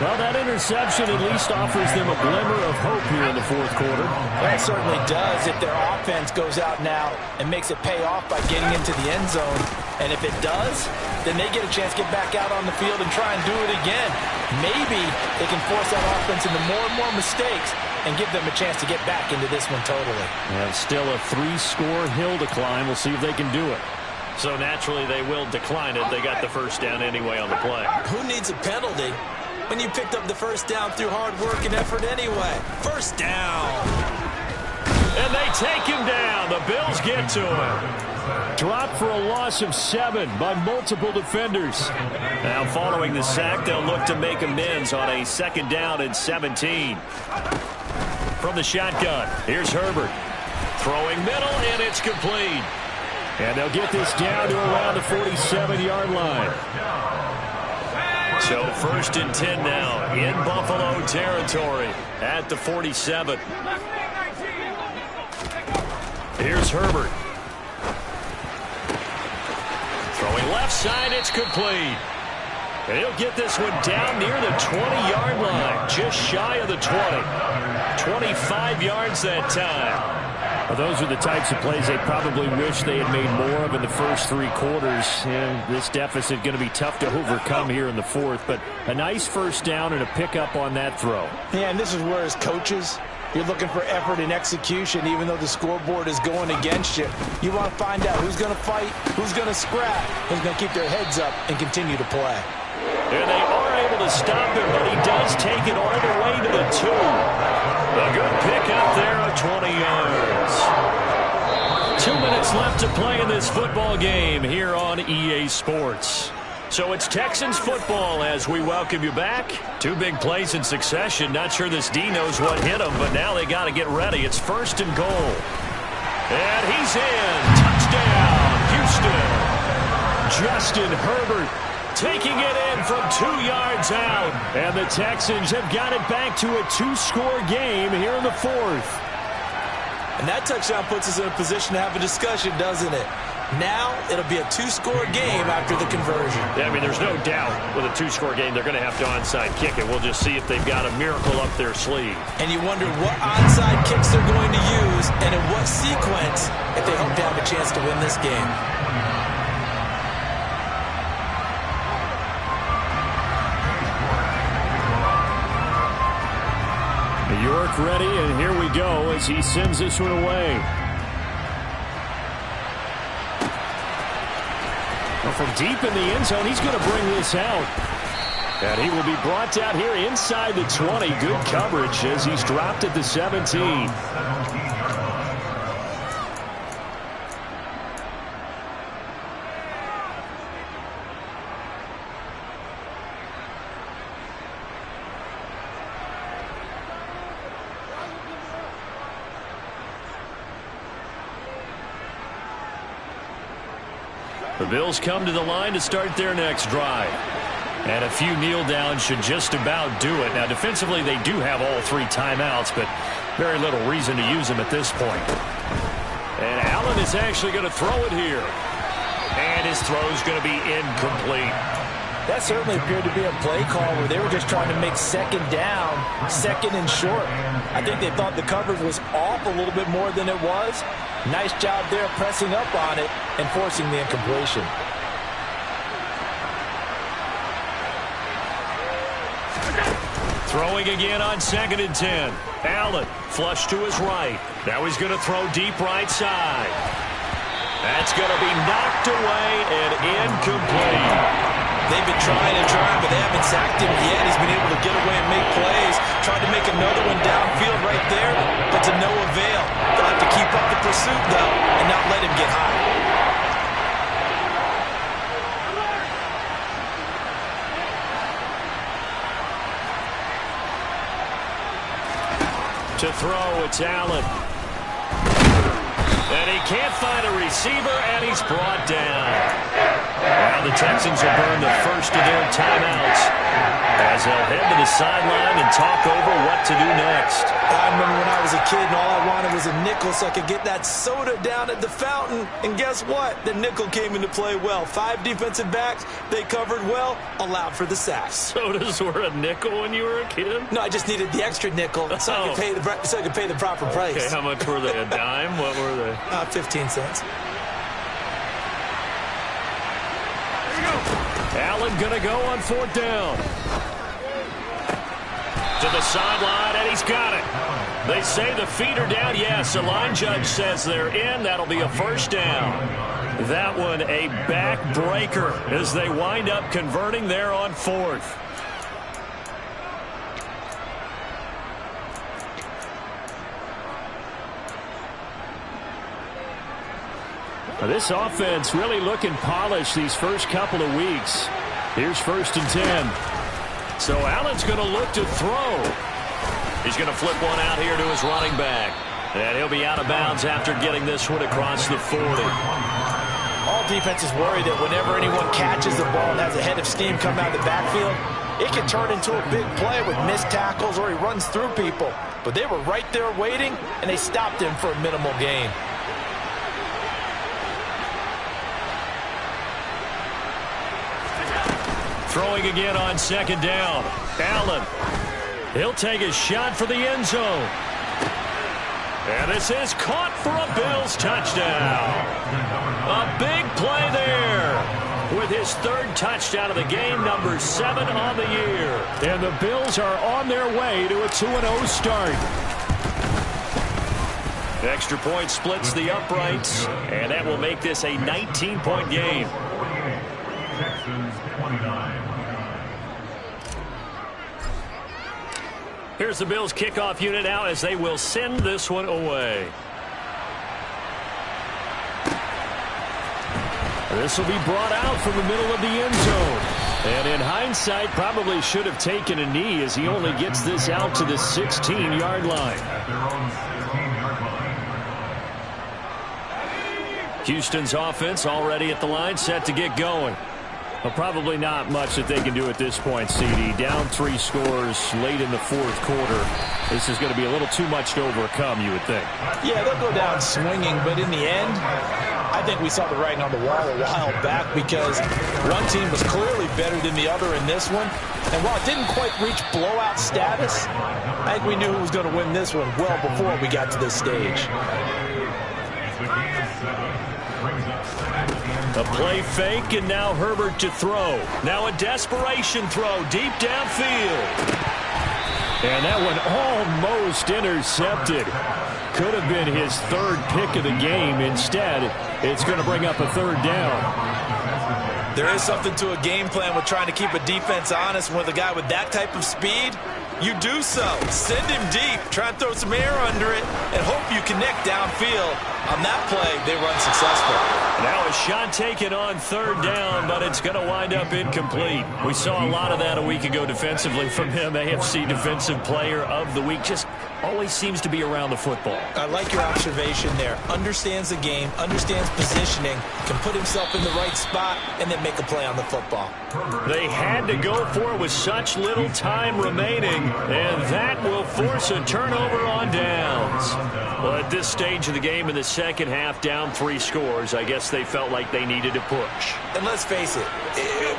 Well, that interception at least offers them a glimmer of hope here in the 4th quarter. That certainly does if their offense goes out now and makes it pay off by getting into the end zone. And if it does, then they get a chance to get back out on the field and try and do it again. Maybe they can force that offense into more and more mistakes and give them a chance to get back into this one totally. And still a 3-score hill to climb. We'll see if they can do it. So naturally they will decline it. They got the first down anyway on the play. Who needs a penalty when you picked up the first down through hard work and effort anyway? First down. And they take him down. The Bills get to him. Dropped for a loss of 7 by multiple defenders. Now following the sack, they'll look to make amends on a 2nd down and 17. From the shotgun, here's Herbert. Throwing middle, and it's complete. And they'll get this down to around the 47-yard line. So 1st and 10 now in Buffalo territory at the 47. Here's Herbert. Throwing left side, it's complete. And he'll get this one down near the 20-yard line, just shy of the 20. 25 yards that time. Well, those are the types of plays they probably wish they had made more of in the first 3 quarters. And this deficit going to be tough to overcome here in the 4th. But a nice first down and a pickup on that throw. Yeah, and this is where as coaches, you're looking for effort and execution, even though the scoreboard is going against you. You want to find out who's going to fight, who's going to scrap, who's going to keep their heads up and continue to play. And they are able to stop him, but he does take it all the way to the 2. A good pickup there of 20 yards. 2 minutes left to play in this football game here on EA Sports. So it's Texans football as we welcome you back. 2 big plays in succession. Not sure this D knows what hit him, but now they got to get ready. It's 1st and goal. And he's in. Touchdown, Houston. Justin Herbert taking it in from 2 yards out. And the Texans have got it back to a 2-score game here in the 4th. And that touchdown puts us in a position to have a discussion, doesn't it? Now it'll be a 2-score game after the conversion. Yeah, I mean, there's no doubt with a 2-score game they're going to have to onside kick it. We'll just see if they've got a miracle up their sleeve. And you wonder what onside kicks they're going to use and in what sequence if they hope to have a chance to win this game. York ready, and here we go as he sends this one away. Well, from deep in the end zone, he's going to bring this out. And he will be brought down here inside the 20. Good coverage as he's dropped at the 17. The Bills come to the line to start their next drive. And a few kneel downs should just about do it. Now, defensively, they do have all 3 timeouts, but very little reason to use them at this point. And Allen is actually going to throw it here. And his throw is going to be incomplete. That certainly appeared to be a play call where they were just trying to make second down, second and short. I think they thought the coverage was off a little bit more than it was. Nice job there pressing up on it and forcing the incompletion. Throwing again on 2nd and 10. Allen flush to his right. Now he's going to throw deep right side. That's going to be knocked away and incomplete. They've been trying and trying, but they haven't sacked him yet. He's been able to get away and make plays. Tried to make another one downfield right there, but to no avail. They'll have to keep up the pursuit, though, and not let him get high. To throw, it's Allen. And he can't find a receiver, and he's brought down. Now the Texans will burn the first of their timeouts as they'll head to the sideline and talk over what to do next. I remember when I was a kid and all I wanted was a nickel so I could get that soda down at the fountain. And guess what? The nickel came into play well. 5 defensive backs, they covered well, allowed for the sacks. Sodas were a nickel when you were a kid? No, I just needed the extra nickel so I could pay the proper price. Okay, how much were they? A dime? What were they? 15 cents. Allen going to go on 4th down. To the sideline, and he's got it. They say the feet are down. Yes, the line judge says they're in. That'll be a first down. That one a backbreaker as they wind up converting there on 4th. This offense really looking polished these first couple of weeks. Here's 1st and 10. So Allen's going to look to throw. He's going to flip one out here to his running back. And he'll be out of bounds after getting this one across the 40. All defenses worry that whenever anyone catches the ball and has a head of steam come out of the backfield, it can turn into a big play with missed tackles or he runs through people. But they were right there waiting, and they stopped him for a minimal gain. Throwing again on 2nd down. Allen. He'll take a shot for the end zone. And this is caught for a Bills touchdown. A big play there with his 3rd touchdown of the game, number 7 on the year. And the Bills are on their way to a 2-0 start. Extra point splits the uprights, and that will make this a 19-point game. Here's the Bills kickoff unit now as they will send this one away. This will be brought out from the middle of the end zone. And in hindsight, probably should have taken a knee as he only gets this out to the 16-yard line. Houston's offense already at the line, set to get going. Well, probably not much that they can do at this point, CD. Down 3 scores late in the 4th quarter. This is going to be a little too much to overcome, you would think. Yeah, they'll go down swinging, but in the end, I think we saw the writing on the wall a while back because one team was clearly better than the other in this one. And while it didn't quite reach blowout status, I think we knew who was going to win this one well before we got to this stage. A play fake, and now Herbert to throw. Now a desperation throw deep downfield. And that one almost intercepted. Could have been his 3rd pick of the game. Instead, it's going to bring up a 3rd down. There is something to a game plan with trying to keep a defense honest. With a guy with that type of speed, you do so. Send him deep. Try and throw some air under it and hope you connect downfield. On that play, they run successful. Now a shot taken on third down, but it's going to wind up incomplete. We saw a lot of that a week ago defensively from him. AFC Defensive Player of the Week. Just always seems to be around the football. I like your observation there. Understands the game, understands positioning, can put himself in the right spot, and then make a play on the football. They had to go for it with such little time remaining, and that will force a turnover on downs. Well, at this stage of the game in the second half, down 3 scores, I guess they felt like they needed to push. And let's face it,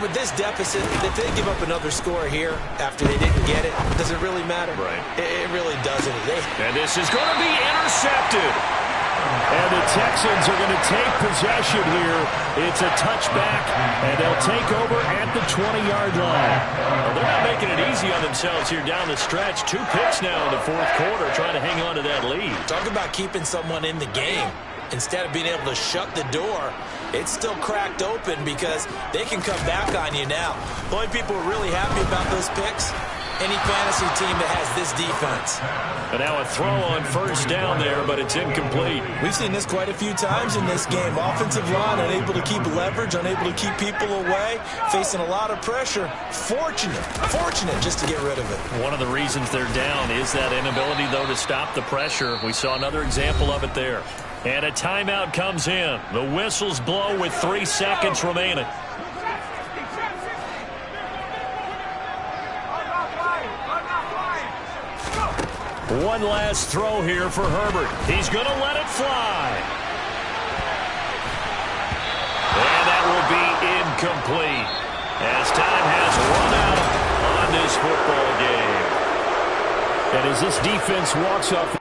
with this deficit, if they give up another score here after they didn't get it, does it really matter? Right. It really doesn't. And this is going to be intercepted. And the Texans are going to take possession here. It's a touchback, and they'll take over at the 20-yard line. Well, they're not making it easy on themselves here down the stretch. 2 picks now in the fourth quarter, trying to hang on to that lead. Talk about keeping someone in the game. Instead of being able to shut the door, it's still cracked open because they can come back on you now. The only people who are really happy about those picks, any fantasy team that has this defense. And now a throw on first down there, but it's incomplete. We've seen this quite a few times in this game. Offensive line unable to keep leverage, unable to keep people away, facing a lot of pressure. Fortunate just to get rid of it. One of the reasons they're down is that inability, though, to stop the pressure. We saw another example of it there. And a timeout comes in. The whistles blow with 3 seconds remaining. One last throw here for Herbert. He's going to let it fly. And that will be incomplete as time has run out on this football game. And as this defense walks off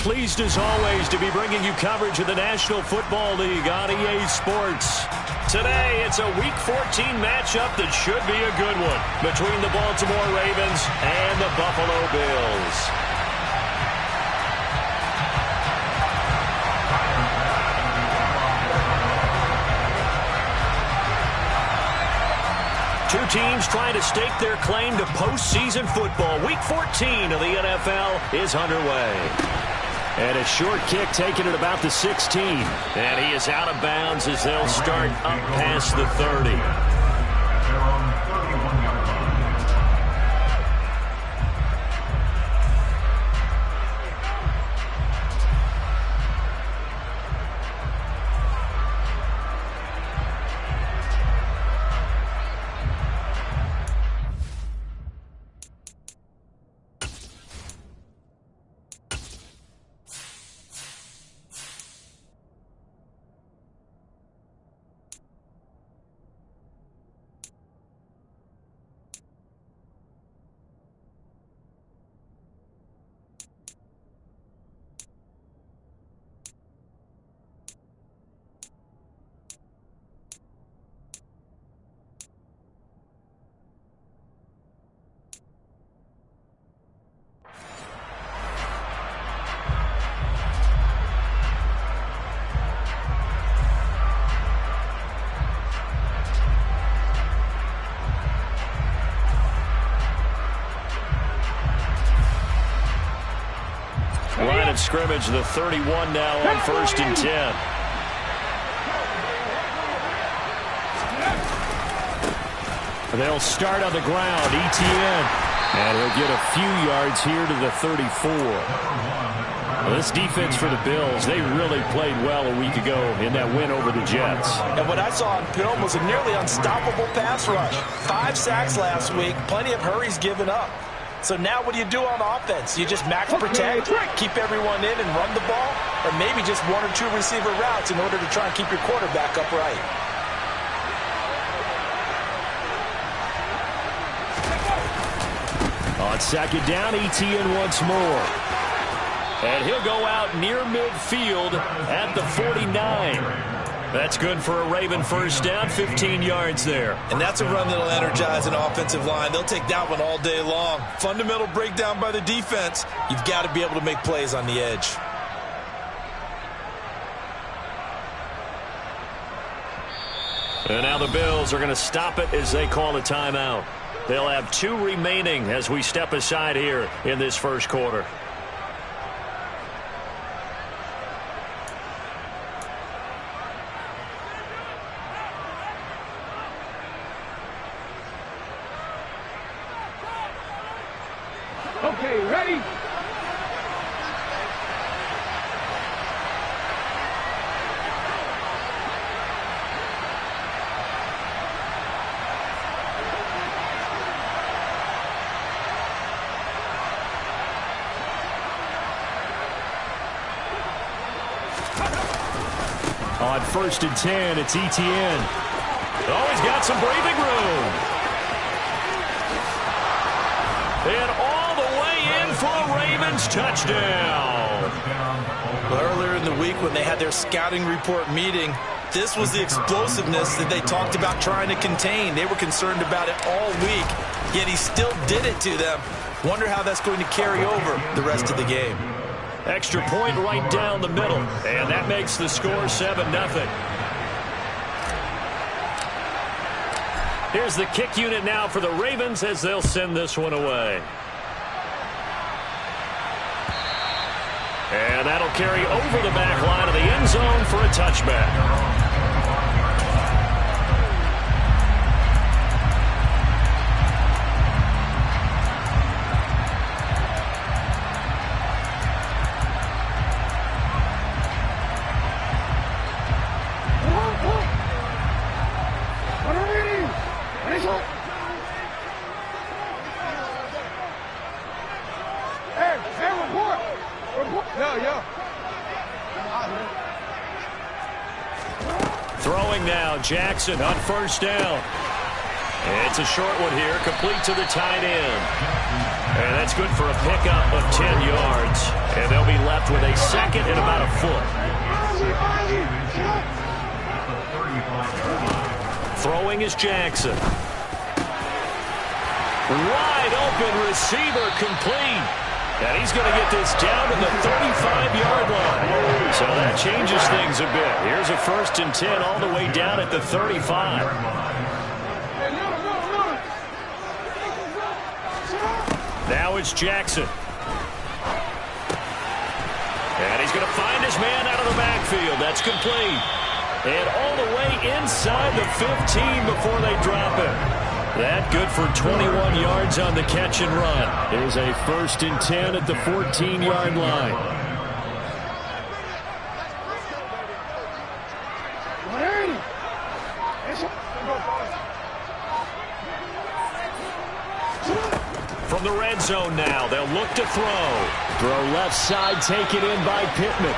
pleased as always to be bringing you coverage of the National Football League on EA Sports. Today, it's a Week 14 matchup that should be a good one between the Baltimore Ravens and the Buffalo Bills. Two teams trying to stake their claim to postseason football. Week 14 of the NFL is underway. And a short kick taken at about the 16. And he is out of bounds as they'll start up past the 30. Line of scrimmage, the 31 now on 1st and 10. They'll start on the ground. ETN. And he'll get a few yards here to the 34. Well, this defense for the Bills, they really played well a week ago in that win over the Jets. And what I saw on film was a nearly unstoppable pass rush. 5 sacks last week, plenty of hurries given up. So now what do you do on offense? You just max protect, keep everyone in and run the ball, or maybe just 1 or 2 receiver routes in order to try and keep your quarterback upright. On 2nd down, ETN once more. And he'll go out near midfield at the 49. That's good for a Raven first down, 15 yards there. And that's a run that'll energize an offensive line. They'll take that one all day long. Fundamental breakdown by the defense. You've got to be able to make plays on the edge. And now the Bills are going to stop it as they call a timeout. They'll have 2 remaining as we step aside here in this first quarter. Okay, ready? On 1st and 10, it's ETN. Oh, he's got some breathing room. And all the way in for a Ravens touchdown. Well, earlier in the week when they had their scouting report meeting, this was the explosiveness that they talked about trying to contain. They were concerned about it all week, yet he still did it to them. Wonder how that's going to carry over the rest of the game. Extra point right down the middle, and that makes the score 7-0. Here's the kick unit now for the Ravens as they'll send this one away. And that'll carry over the back line of the end zone for a touchback. Throwing now, Jackson on 1st down. It's a short one here, complete to the tight end. And that's good for a pickup of 10 yards. And they'll be left with a second and about a foot. Throwing is Jackson. Wide open receiver, complete. And he's going to get this down to the 35-yard line. So that changes things a bit. Here's a 1st and 10 all the way down at the 35. Now it's Jackson. And he's going to find his man out of the backfield. That's complete. And all the way inside the 15 before they drop it. That good for 21 yards on the catch and run. There's a 1st and 10 at the 14-yard line. From the red zone now, they'll look to throw. Throw left side, taken in by Pittman.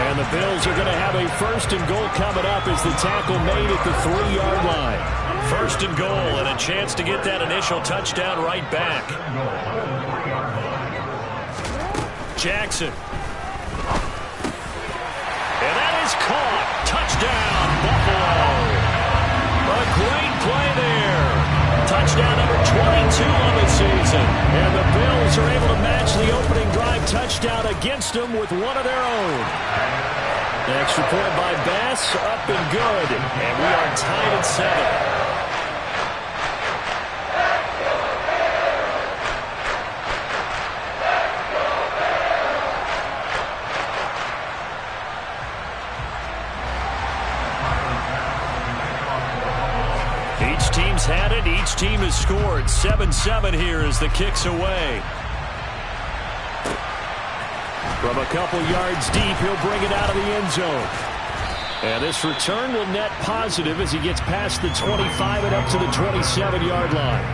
And the Bills are going to have a 1st and goal coming up as the tackle made at the 3-yard line. 1st and goal and a chance to get that initial touchdown right back. Jackson. And that is caught. Touchdown, Buffalo. A great play there. Touchdown number 22 on the season. And the Bills are able to match the opening drive touchdown against them with one of their own. The extra point by Bass, up and good. And we are tied at 7. Each team's had it. Each team has scored. 7-7 here as the kick's away. From a couple yards deep, he'll bring it out of the end zone. And this return will net positive as he gets past the 25 and up to the 27-yard line.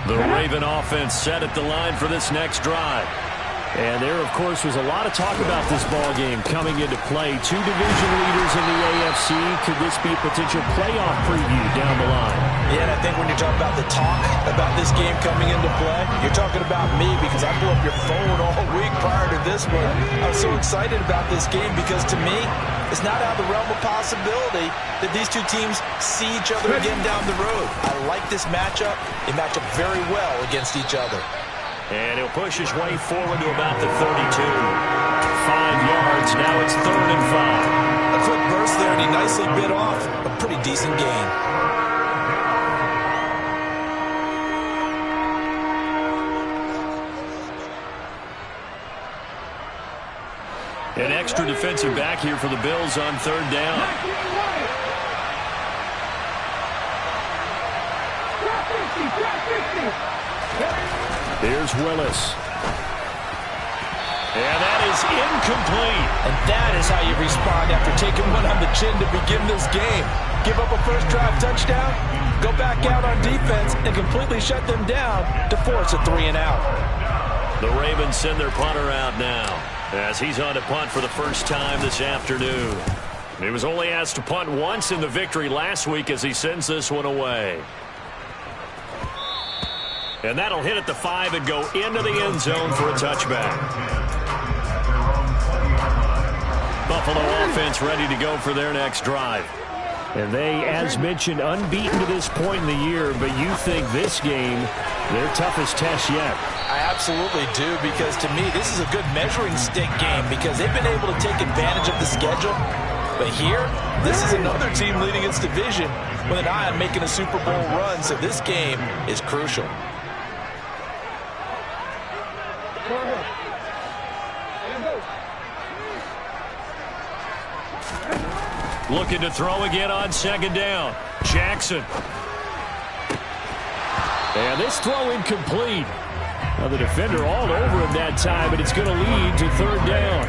The Raven offense set at the line for this next drive. And there, of course, was a lot of talk about this ball game coming into play. 2 division leaders in the AFC. Could this be a potential playoff preview down the line? Yeah, and I think when you talk about the talk about this game coming into play, you're talking about me because I blew up your phone all week prior to this one. I was so excited about this game because, to me, it's not out of the realm of possibility that these two teams see each other again down the road. I like this matchup. They match up very well against each other. And he'll push his way forward to about the 32. 5 yards. Now it's 3rd and 5. A quick burst there, and he nicely bit off a pretty decent gain. An extra defensive back here for the Bills on 3rd down. Here's Willis. And that is incomplete. And that is how you respond after taking one on the chin to begin this game. Give up a first drive touchdown, go back out on defense, and completely shut them down to force a 3 and out. The Ravens send their punter out now as he's on to punt for the first time this afternoon. He was only asked to punt once in the victory last week as he sends this one away. And that'll hit at the 5 and go into the end zone for a touchback. Buffalo offense ready to go for their next drive. And they, as mentioned, unbeaten to this point in the year, but you think this game, their toughest test yet. I absolutely do, because to me, this is a good measuring stick game because they've been able to take advantage of the schedule. But here, this is another team leading its division with an eye on making a Super Bowl run, so this game is crucial. Looking to throw again on 2nd down. Jackson. And this throw incomplete. Now the defender all over him that time, but it's going to lead to 3rd down.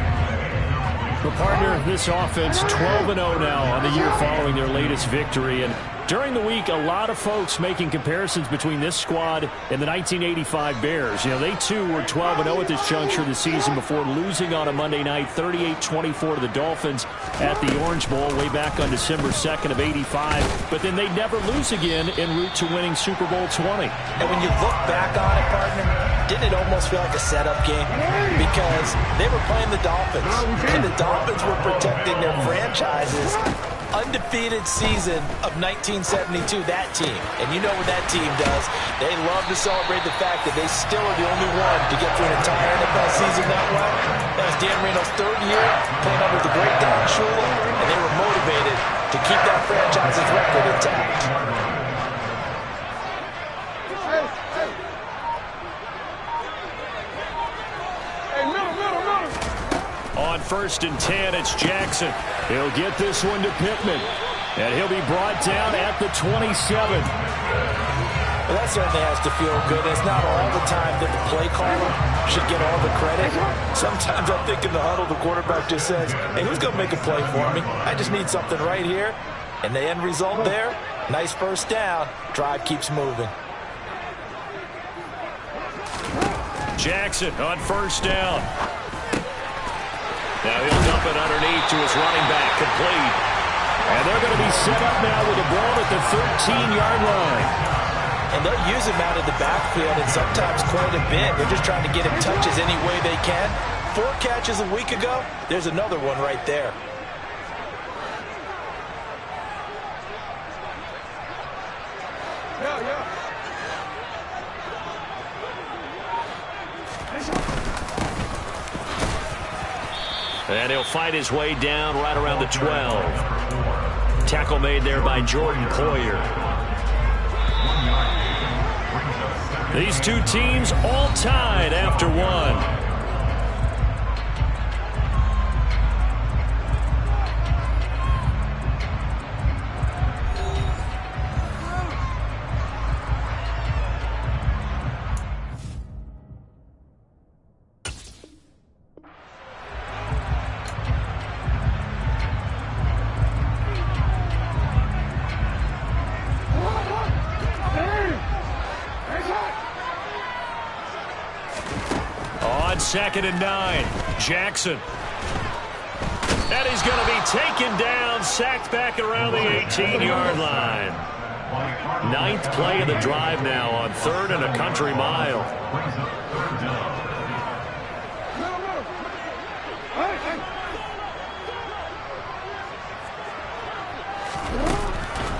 The partner of this offense, 12-0 now on the year following their latest victory. And During the week, a lot of folks making comparisons between this squad and the 1985 Bears. You know, they too were 12-0 at this juncture of the season before losing on a Monday night 38-24 to the Dolphins at the Orange Bowl way back on December 2nd of '85. But then they'd never lose again en route to winning Super Bowl 20. And when you look back on it, partner, didn't it almost feel like a setup game? Because they were playing the Dolphins, and the Dolphins were protecting their franchises. Undefeated season of 1972, that team. And you know what that team does. They love to celebrate the fact that they still are the only one to get through an entire NFL season that way. That was Dan Marino's third year playing under the great Don Shula, and they were motivated to keep that franchise's record intact. On 1st and 10, it's Jackson. He'll get this one to Pittman. And he'll be brought down at the 27. Well, that certainly has to feel good. It's not all the time that the play caller should get all the credit. Sometimes I think in the huddle, the quarterback just says, hey, who's going to make a play for me? I just need something right here. And the end result there, nice first down. Drive keeps moving. Jackson on 1st down. Now he'll dump it underneath to his running back, complete. And they're going to be set up now with the ball at the 13-yard line. And they'll use him out of the backfield, and sometimes quite a bit. They're just trying to get him touches any way they can. 4 catches a week ago, there's another one right there. And he'll fight his way down right around the 12. Tackle made there by Jordan Poyer. These two teams all tied after one. On 2nd and 9, Jackson. And he's going to be taken down, sacked back around the 18-yard line. 9th play of the drive now on 3rd and a country mile.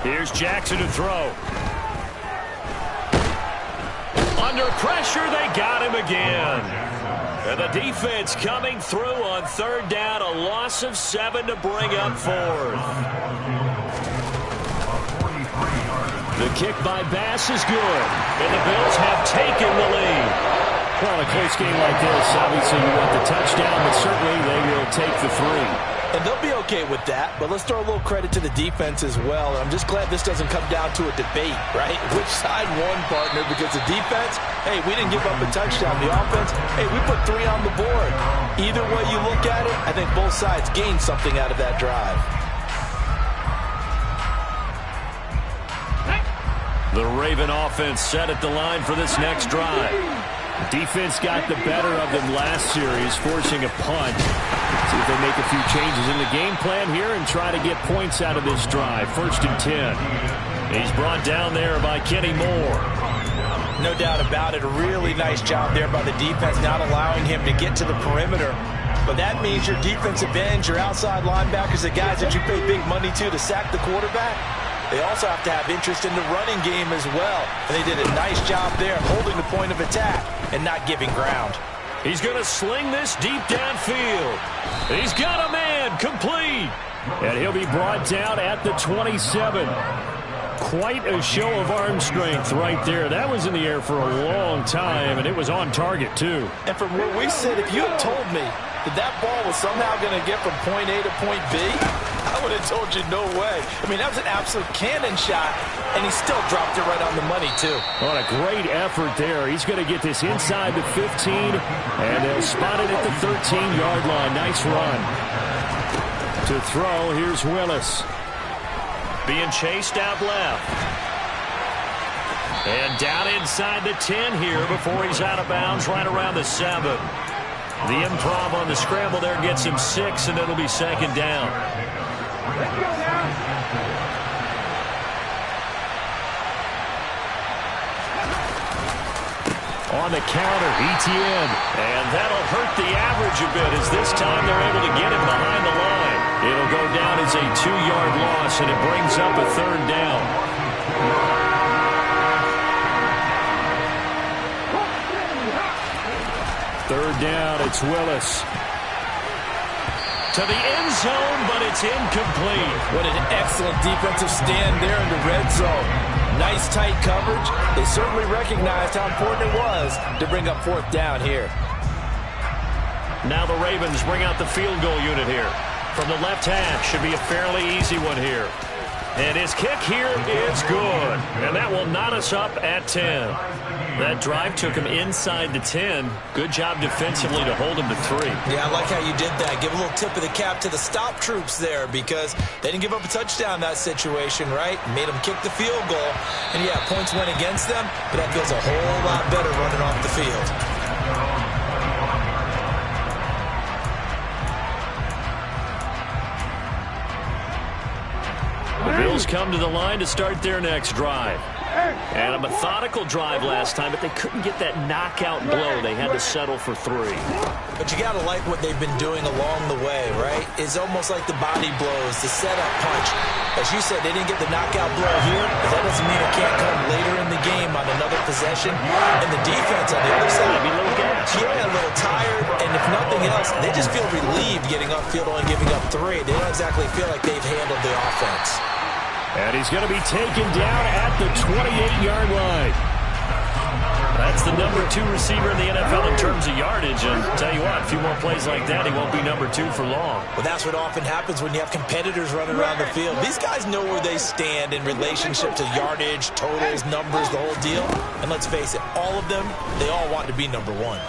Here's Jackson to throw. Under pressure, they got him again. And the defense coming through on 3rd down, a loss of 7 to bring up 4th. The kick by Bass is good, and the Bills have taken the lead. Well, in a close game like this, obviously you want the touchdown, but certainly they will take the 3. And they'll be okay with that, but let's throw a little credit to the defense as well. I'm just glad this doesn't come down to a debate, right? Which side won, partner? Because the defense, hey, we didn't give up a touchdown. The offense, hey, we put 3 on the board. Either way you look at it, I think both sides gained something out of that drive. The Raven offense set at the line for this next drive. Defense got the better of them last series, forcing a punt. See if they make a few changes in the game plan here and try to get points out of this drive. 1st and 10. He's brought down there by Kenny Moore. No doubt about it. A really nice job there by the defense, not allowing him to get to the perimeter. But that means your defensive ends, your outside linebackers, the guys that you pay big money to sack the quarterback, they also have to have interest in the running game as well. And they did a nice job there holding the point of attack and not giving ground. He's going to sling this deep downfield. He's got a man, complete. And he'll be brought down at the 27. Quite a show of arm strength right there. That was in the air for a long time, and it was on target, too. And from where we sit, if you had told me that that ball was somehow going to get from point A to point B, I would have told you no way. I mean, that was an absolute cannon shot, and he still dropped it right on the money, too. What a great effort there. He's going to get this inside the 15, and they'll spot it at the 13-yard line. Nice run. To throw, here's Willis. being chased out left. And down inside the 10 here before he's out of bounds right around the 7. The improv on the scramble there gets him 6, and it'll be second down. On the counter, ETN. And that'll hurt the average a bit as this time they're able to get him behind the line. It'll go down as a 2-yard loss, and it brings up a third down. Third down, it's Willis. To the end zone, but it's incomplete. What an excellent defensive stand there in the red zone. Nice tight coverage. They certainly recognized how important it was to bring up fourth down here. Now the Ravens bring out the field goal unit here. From the left hash, should be a fairly easy one here. And his kick here is good. And that will knot us up at 10. That drive took him inside the 10. Good job defensively to hold him to 3. Yeah, I like how you did that. Give a little tip of the cap to the stop troops there because they didn't give up a touchdown in that situation, right? Made them kick the field goal. And, yeah, points went against them, but that feels a whole lot better running off the field. The Bills come to the line to start their next drive. And a methodical drive last time, but they couldn't get that knockout blow. They had to settle for 3. But you got to like what they've been doing along the way, right? It's almost like the body blows, the setup punch. As you said, they didn't get the knockout blow here, but that doesn't mean it can't come later in the game on another possession. And the defense on the other side, be a little gassed. Yeah, a little tired. And if nothing else, they just feel relieved getting upfield and giving up 3. They don't exactly feel like they've handled the offense. And he's going to be taken down at the 28-yard line. That's the number 2 receiver in the NFL in terms of yardage. And tell you what, a few more plays like that, he won't be number 2 for long. Well, that's what often happens when you have competitors running around the field. These guys know where they stand in relationship to yardage, totals, numbers, the whole deal. And let's face it, all of them, they all want to be number 1.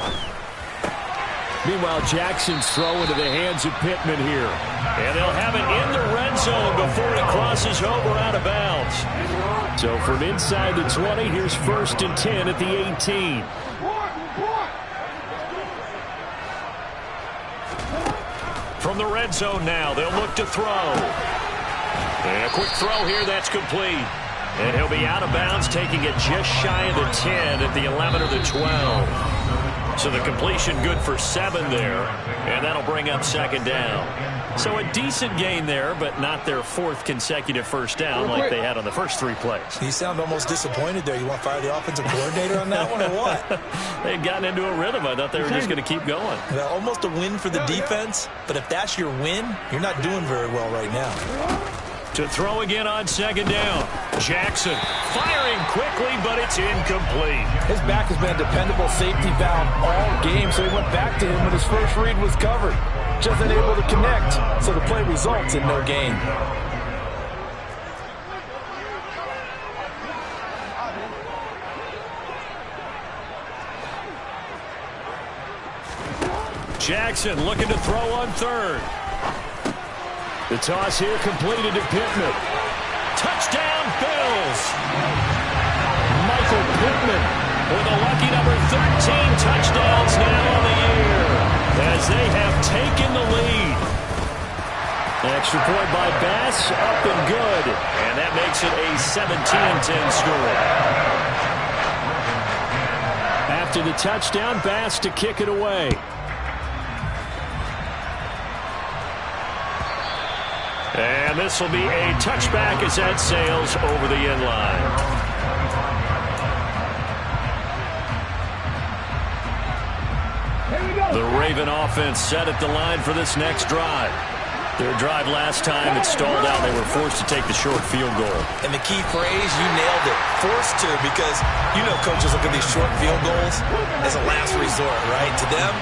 Meanwhile, Jackson's throw into the hands of Pittman here. And they'll have it in the red zone before he crosses over out of bounds. So from inside the 20, here's 1st and 10 at the 18. From the red zone now, they'll look to throw. And a quick throw here, that's complete. And he'll be out of bounds, taking it just shy of the 10 at the 11 or the 12. So the completion good for 7 there, and that'll bring up second down. So a decent gain there, but not their 4th consecutive first down like they had on the first 3 plays. You sound almost disappointed there. You want to fire the offensive coordinator on that one or what? They had gotten into a rhythm. I thought they were just going to keep going. Well, almost a win for the defense, but if that's your win, you're not doing very well right now. To throw again on second down. Jackson firing quickly, but it's incomplete. His back has been a dependable safety valve all game, so he went back to him when his first read was covered. Just unable to connect, so the play results in no gain. Jackson looking to throw on 3rd. The toss here completed to Pittman. Touchdown, Bills! Michael Pittman with a lucky number 13 touchdowns now on the year as they have taken the lead. Extra point by Bass, up and good. And that makes it a 17-10 score. After the touchdown, Bass to kick it away. And this will be a touchback as that sails over the end line. The Raven offense set at the line for this next drive. Their drive last time, it stalled out. They were forced to take the short field goal. And the key phrase, you nailed it. Forced to, because you know coaches look at these short field goals as a last resort, right? To them,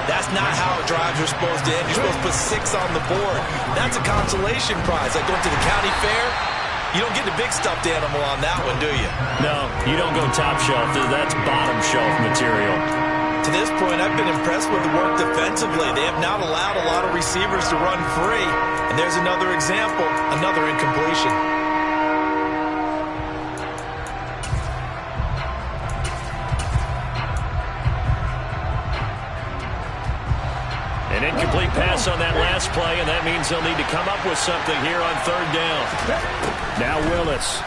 that's not how drives are supposed to end. You're supposed to put 6 on the board. That's a consolation prize. Like going to the county fair, you don't get the big stuffed animal on that one, do you? No, you don't go top shelf. That's bottom shelf material. To this point, I've been impressed with the work defensively. They have not allowed a lot of receivers to run free. And there's another example, another incompletion. An incomplete pass on that last play, and that means they'll need to come up with something here on third down. Now Willis.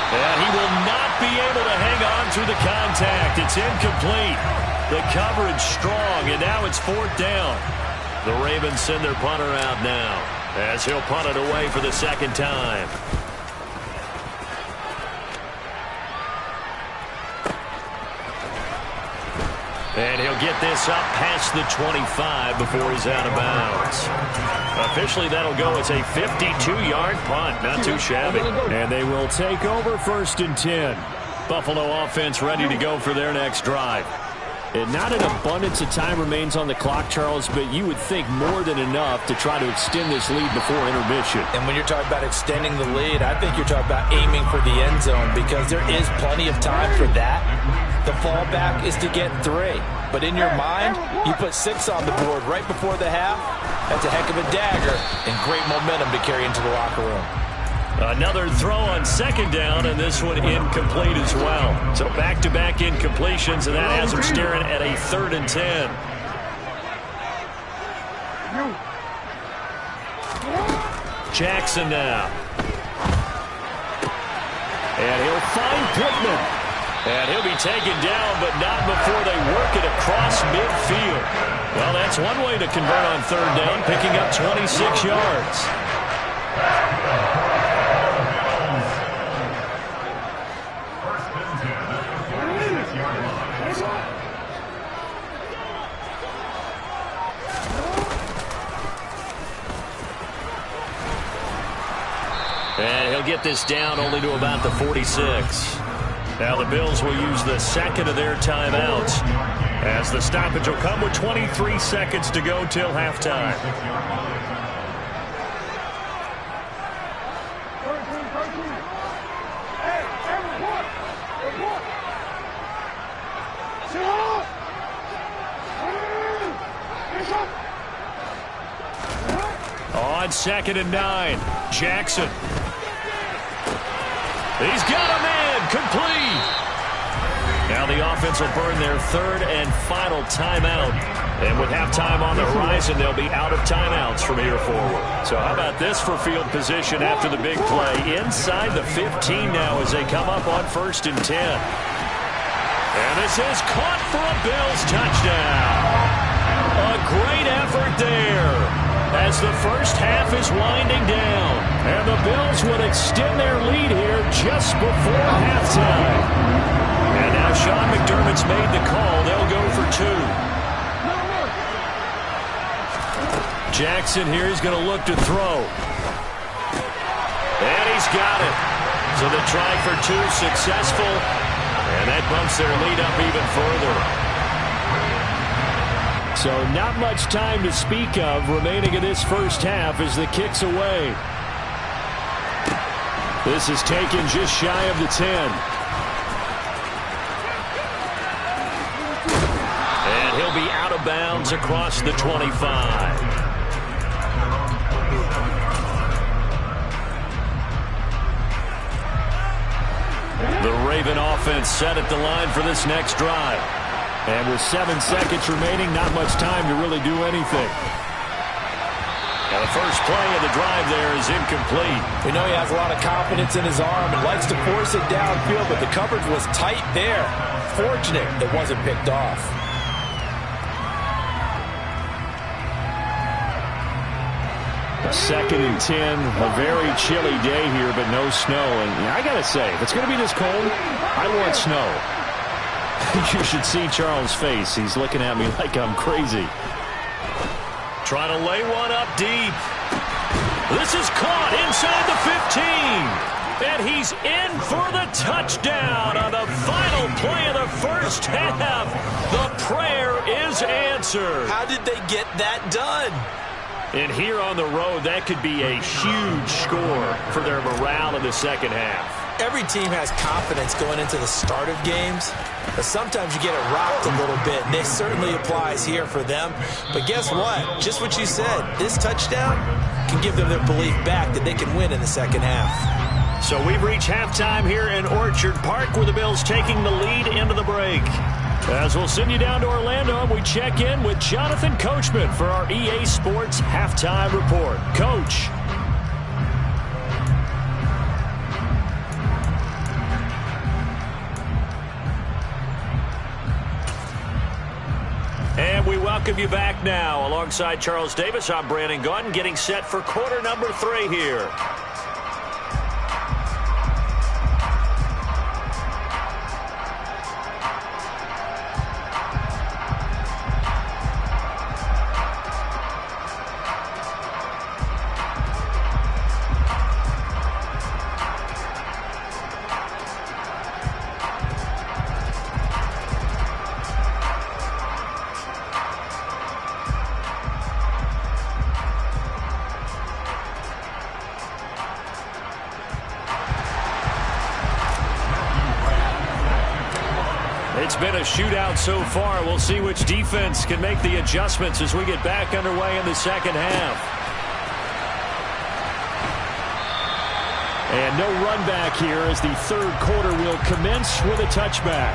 And he will not be able to hang on through the contact. It's incomplete. The coverage strong, and now it's fourth down. The Ravens send their punter out now as he'll punt it away for the second time. And he'll get this up past the 25 before he's out of bounds. Officially, that'll go as a 52-yard punt. Not too shabby. And they will take over first and 10. Buffalo offense ready to go for their next drive. And not an abundance of time remains on the clock, Charles, but you would think more than enough to try to extend this lead before intermission. And when you're talking about extending the lead, I think you're talking about aiming for the end zone because there is plenty of time for that. The fallback is to get 3. But in your mind, you put 6 on the board right before the half. That's a heck of a dagger and great momentum to carry into the locker room. Another throw on second down, and this one incomplete as well. So back-to-back incompletions, and that has them staring at a 3rd and 10. Jackson now. And he'll find Pittman. And he'll be taken down, but not before they work it across midfield. Well, that's one way to convert on third down, picking up 26 yards. And he'll get this down only to about the 46. Now the Bills will use the second of their timeouts as the stoppage will come with 23 seconds to go till halftime. On 2nd and 9, Jackson. He's got a man, complete. Now the offense will burn their 3rd and final timeout. And with halftime on the horizon, they'll be out of timeouts from here forward. So how about this for field position after the big play? Inside the 15 now as they come up on 1st and 10. And this is caught for a Bills touchdown. A great effort there as the first half is winding down. And the Bills would extend their lead here just before halftime. And now Sean McDermott's made the call. They'll go for 2. Jackson here is going to look to throw. And he's got it. So the try for 2 successful. And that bumps their lead up even further. So not much time to speak of remaining in this first half as the kick's away. This is taken just shy of the 10. And he'll be out of bounds across the 25. The Raven offense set at the line for this next drive. And with 7 seconds remaining, not much time to really do anything. Now the first play of the drive there is incomplete. We know he has a lot of confidence in his arm and likes to force it downfield, but the coverage was tight there. Fortunate it wasn't picked off. A 2nd and 10, a very chilly day here, but no snow. And I got to say, if it's going to be this cold, I want snow. You should see Charles' face. He's looking at me like I'm crazy. Trying to lay one up deep. This is caught inside the 15. And he's in for the touchdown on the final play of the first half. The prayer is answered. How did they get that done? And here on the road, that could be a huge score for their morale in the second half. Every team has confidence going into the start of games, but sometimes you get it rocked a little bit, and this certainly applies here for them. But guess what? Just what you said, this touchdown can give them their belief back that they can win in the second half. So we've reached halftime here in Orchard Park, where the Bills taking the lead into the break. As we'll send you down to Orlando, and we check in with Jonathan Coachman for our EA Sports Halftime Report. Coach. And we welcome you back now. Alongside Charles Davis, I'm Brandon Gaudin, getting set for quarter number 3 here. It's been a shootout so far. We'll see which defense can make the adjustments as we get back underway in the second half. And no run back here as the third quarter will commence with a touchback.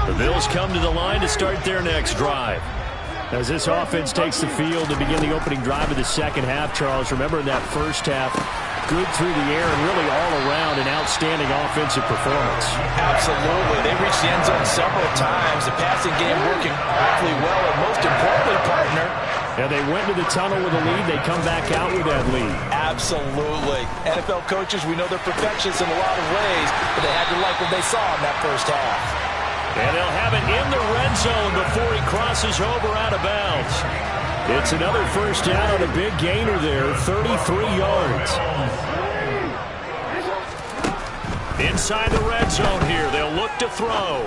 The Bills come to the line to start their next drive. As this offense takes the field to begin the opening drive of the second half, Charles, remember in that first half, good through the air and really all around an outstanding offensive performance. Absolutely. They reached the end zone several times. The passing game working awfully well, and most importantly, partner. Yeah, they went to the tunnel with a lead. They come back out with that lead. Absolutely. NFL coaches, we know they're perfectionists in a lot of ways, but they had to like what they saw in that first half. And they'll have it in the red zone before he crosses over out of bounds. It's another first down, a big gainer there, 33 yards. Inside the red zone here, they'll look to throw.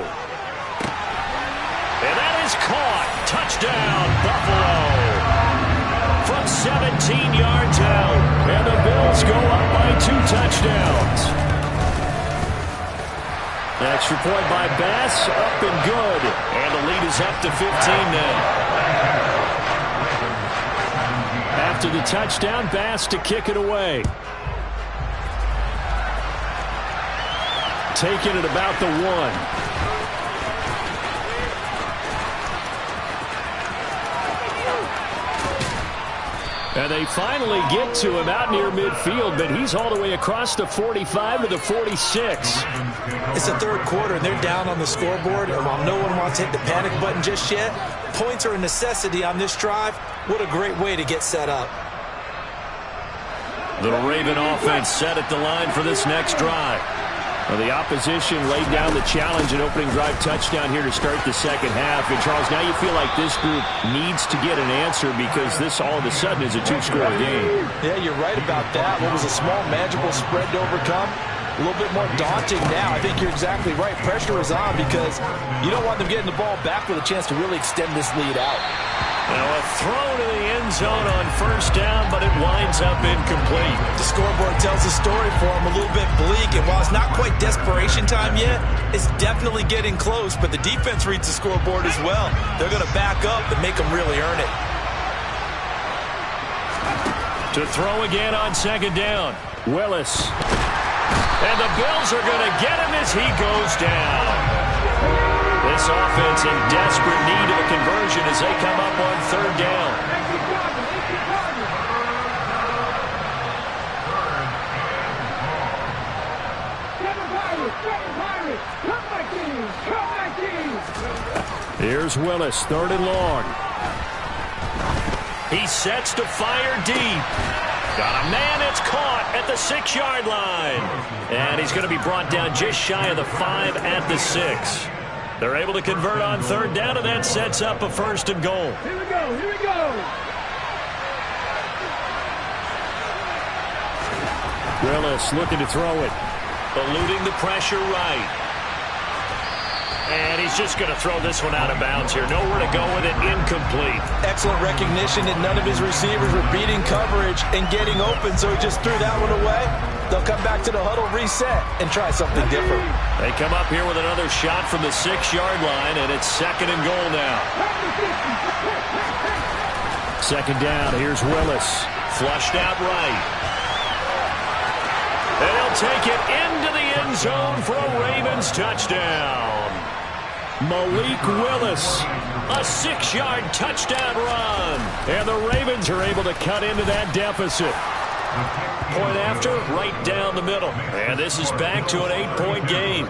And that is caught. Touchdown, Buffalo. From 17 yards out. And the Bills go up by 2 touchdowns. An extra point by Bass, up and good. And the lead is up to 15 now. After the touchdown, Bass to kick it away. Taking it about the 1. And they finally get to him out near midfield, but he's all the way across the 45 to the 46. It's the third quarter, and they're down on the scoreboard, and while no one wants to hit the panic button just yet, points are a necessity on this drive. What a great way to get set up. The Raven offense set at the line for this next drive. Well, the opposition laid down the challenge and opening drive touchdown here to start the second half. And, Charles, now you feel like this group needs to get an answer because this all of a sudden is a 2-score game. Yeah, you're right about that. What was a small, manageable spread to overcome? A little bit more daunting now. I think you're exactly right. Pressure is on because you don't want them getting the ball back with a chance to really extend this lead out. Now a throw to the end zone on first down, but it winds up incomplete. The scoreboard tells the story for them, a little bit bleak, and while it's not quite desperation time yet, it's definitely getting close, but the defense reads the scoreboard as well. They're going to back up and make them really earn it. To throw again on second down, Willis. And the Bills are going to get him as he goes down. This offense in desperate need of a conversion as they come up on third down. Here's Willis, third and long. He sets to fire deep. Got a man, it's caught at the 6-yard line. And he's going to be brought down just shy of the 5 at the 6. They're able to convert on third down, and that sets up a first and goal. Here we go, here we go. Willis looking to throw it. Eluding the pressure right. And he's just going to throw this one out of bounds here. Nowhere to go with it. Incomplete. Excellent recognition that none of his receivers were beating coverage and getting open, so he just threw that one away. They'll come back to the huddle, reset, and try something different. They come up here with another shot from the 6-yard line, and it's second and goal now. Second down, here's Willis. Flushed out right. And he'll take it into the end zone for a Ravens touchdown. Malik Willis, a 6-yard touchdown run. and the Ravens are able to cut into that deficit. Point after, right down the middle. And this is back to an 8-point game.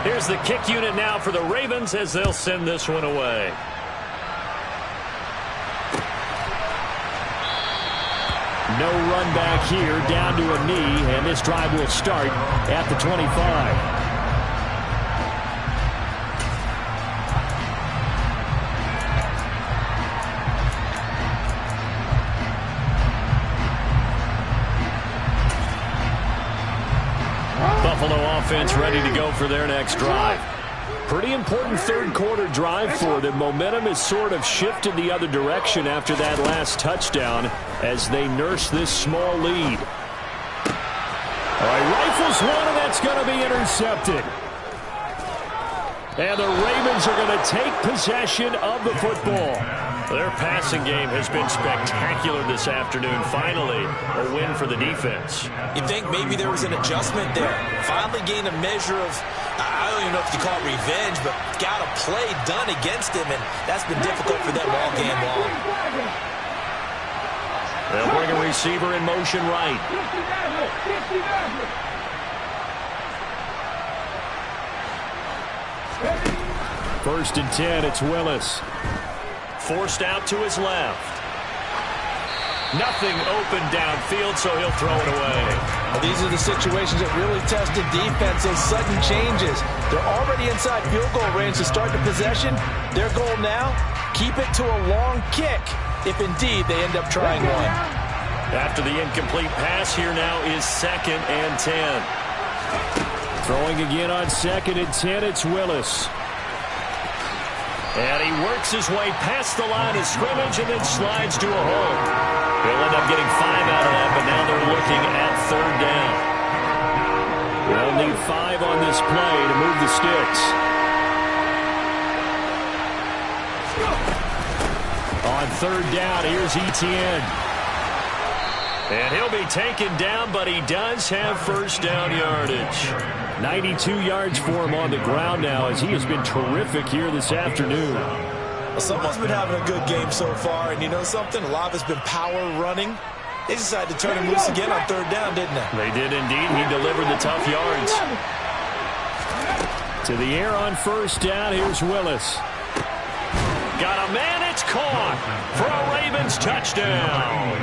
Here's the kick unit now for the Ravens as they'll send this one away. No run back here, down to a knee, and this drive will start at the 25. Buffalo offense ready to go for their next drive. Pretty important third quarter drive for them. Momentum has sort of shifted the other direction after that last touchdown as they nurse this small lead. All right, rifles one, and that's going to be intercepted. And the Ravens are going to take possession of the football. Their passing game has been spectacular this afternoon. Finally, a win for the defense. You think maybe there was an adjustment there. Finally gained a measure of, I don't even know if you call it revenge, but got a play done against him, and that's been difficult for them all game long. They'll bring a receiver in motion right. First and 10, it's Willis. Forced out to his left. Nothing open downfield, so he'll throw it away. Well, these are the situations that really test the defense, those sudden changes. They're already inside field goal range to start the possession. Their goal now, keep it to a long kick, if indeed they end up trying one. After the incomplete pass, here now is 2nd and 10. Throwing again on 2nd and 10, it's Willis. And he works his way past the line of scrimmage and then slides to a hole. He'll end up getting 5 out of that, but now they're looking at 3rd down. They'll need 5 on this play to move the sticks. On 3rd down, here's Etienne. And he'll be taken down, but he does have 1st down yardage. 92 yards for him on the ground now as he has been terrific here this afternoon. Well, someone's been having a good game so far, and you know something? A lot of it's been power running. They decided to turn him loose again on 3rd down, didn't they? They did indeed. He delivered the tough yards. To the air on 1st down, here's Willis. Got a man, it's caught for a Ravens touchdown.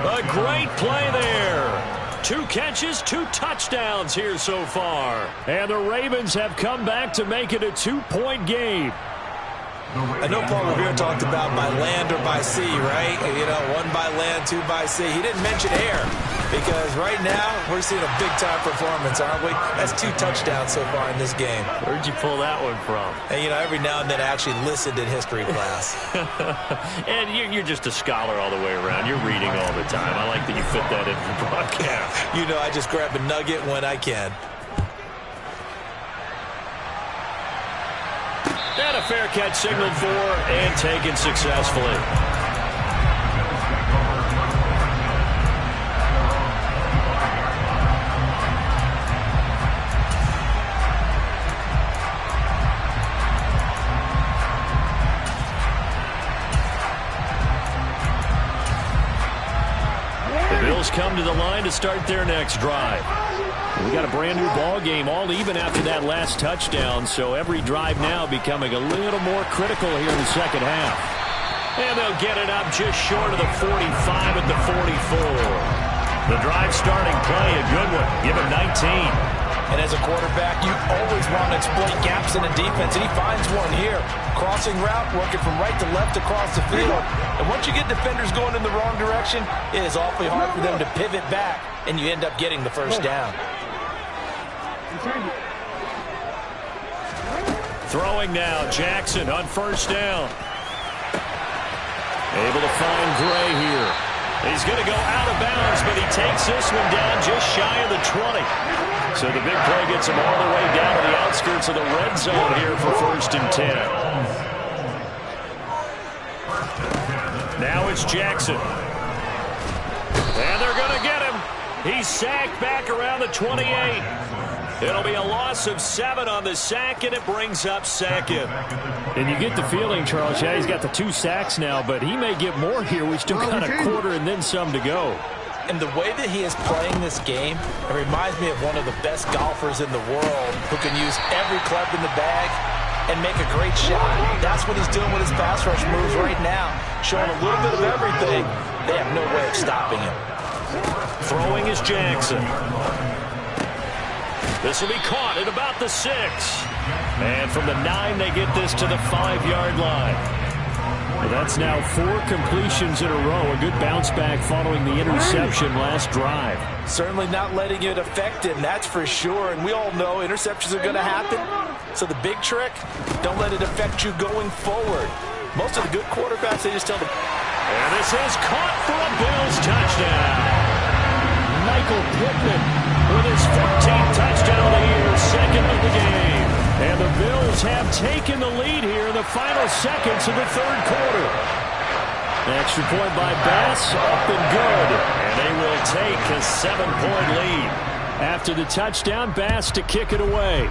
A great play there. 2 catches, 2 touchdowns here so far. And the Ravens have come back to make it a 2-point game. I know Paul Revere talked about by land or by sea, right? You know, 1 by land, 2 by sea. He didn't mention air because right now we're seeing a big-time performance, aren't we? That's 2 touchdowns so far in this game. Where'd you pull that one from? And, you know, every now and then I actually listened in history class. And you're just a scholar all the way around. You're reading all the time. I like that you fit that in the broadcast. You know, I just grab a nugget when I can. And a fair catch signaled for and taken successfully. The Bills come to the line to start their next drive. We got a brand new ball game, all even after that last touchdown, so every drive now becoming a little more critical here in the second half. And they'll get it up just short of the 45 at the 44. The drive starting play, a good one. Give him 19. And as a quarterback, you always want to exploit gaps in the defense, and he finds one here. Crossing route, working from right to left across the field. And once you get defenders going in the wrong direction, it is awfully hard for them to pivot back, and you end up getting the 1st down. Throwing now, Jackson on 1st down. Able to find Gray here. He's going to go out of bounds, but he takes this one down just shy of the 20. So the big play gets him all the way down to the outskirts of the red zone here for 1st and 10. Now it's Jackson. And they're going to get him. He's sacked back around the 28. It'll be a loss of 7 on the sack, and it brings up 2nd. And you get the feeling, Charles, yeah, he's got the 2 sacks now, but he may get more here. We've still got a quarter and then some to go. And the way that he is playing this game, it reminds me of one of the best golfers in the world who can use every club in the bag and make a great shot. That's what he's doing with his pass rush moves right now, showing a little bit of everything. They have no way of stopping him. Throwing is Jackson. This will be caught at about the 6. And from the 9, they get this to the 5-yard line. Well, that's now 4 completions in a row. A good bounce back following the interception last drive. Certainly not letting it affect him, that's for sure. And we all know interceptions are going to happen. So the big trick, don't let it affect you going forward. Most of the good quarterbacks, they just tell them. And this is caught for a Bills touchdown. Michael Pittman with his 14th touchdown of the year, 2nd of the game. And the Bills have taken the lead here in the final seconds of the 3rd quarter. An extra point by Bass, up and good. And they will take a 7-point lead. After the touchdown, Bass to kick it away.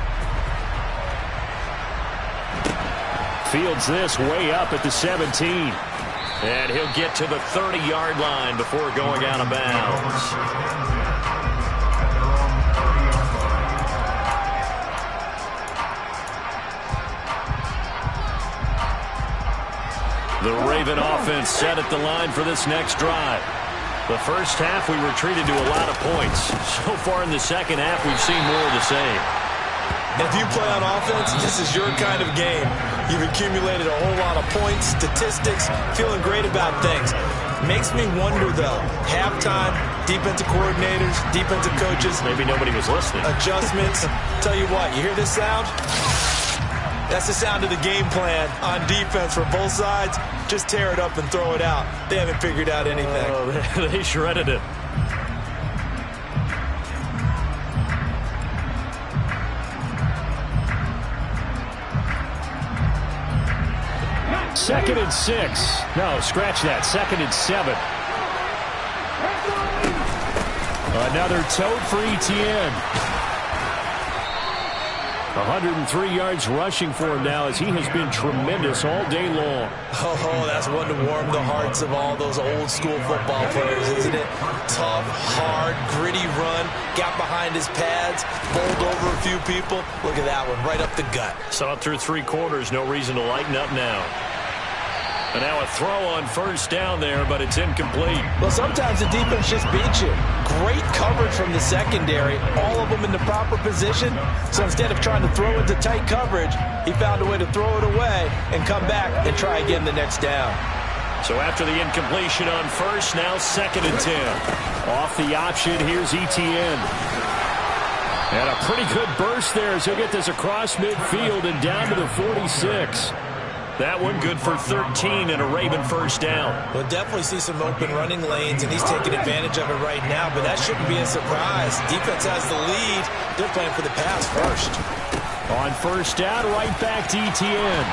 Fields this way up at the 17. And he'll get to the 30-yard line before going out of bounds. The Raven offense set at the line for this next drive. The first half, we were treated to a lot of points. So far in the second half, we've seen more of the same. If you play on offense, this is your kind of game. You've accumulated a whole lot of points, statistics, feeling great about things. Makes me wonder, though, halftime, defensive coordinators, defensive coaches. Maybe nobody was listening. Adjustments. Tell you what, you hear this sound? That's the sound of the game plan on defense for both sides. Just tear it up and throw it out. They haven't figured out anything. Oh, they shredded it. Second and 6. No, scratch that. 2nd and 7. Another tote for Etienne. 103 yards rushing for him now as he has been tremendous all day long. Oh, that's one to warm the hearts of all those old school football players, isn't it? Tough, hard, gritty run, got behind his pads, bowled over a few people. Look at that one, right up the gut. Saw it through 3 quarters, no reason to lighten up now. And now a throw on first down there, but it's incomplete. Well, sometimes the defense just beats you. Great coverage from the secondary, all of them in the proper position. So instead of trying to throw into tight coverage, he found a way to throw it away and come back and try again the next down. So after the incompletion on first, now 2nd and 10. Off the option, here's Etienne. And a pretty good burst there as he'll get this across midfield and down to the 46. That one good for 13 and a Raven first down. We'll definitely see some open running lanes, and he's taking advantage of it right now, but that shouldn't be a surprise. Defense has the lead. They're playing for the pass first. On first down, right back to Etienne.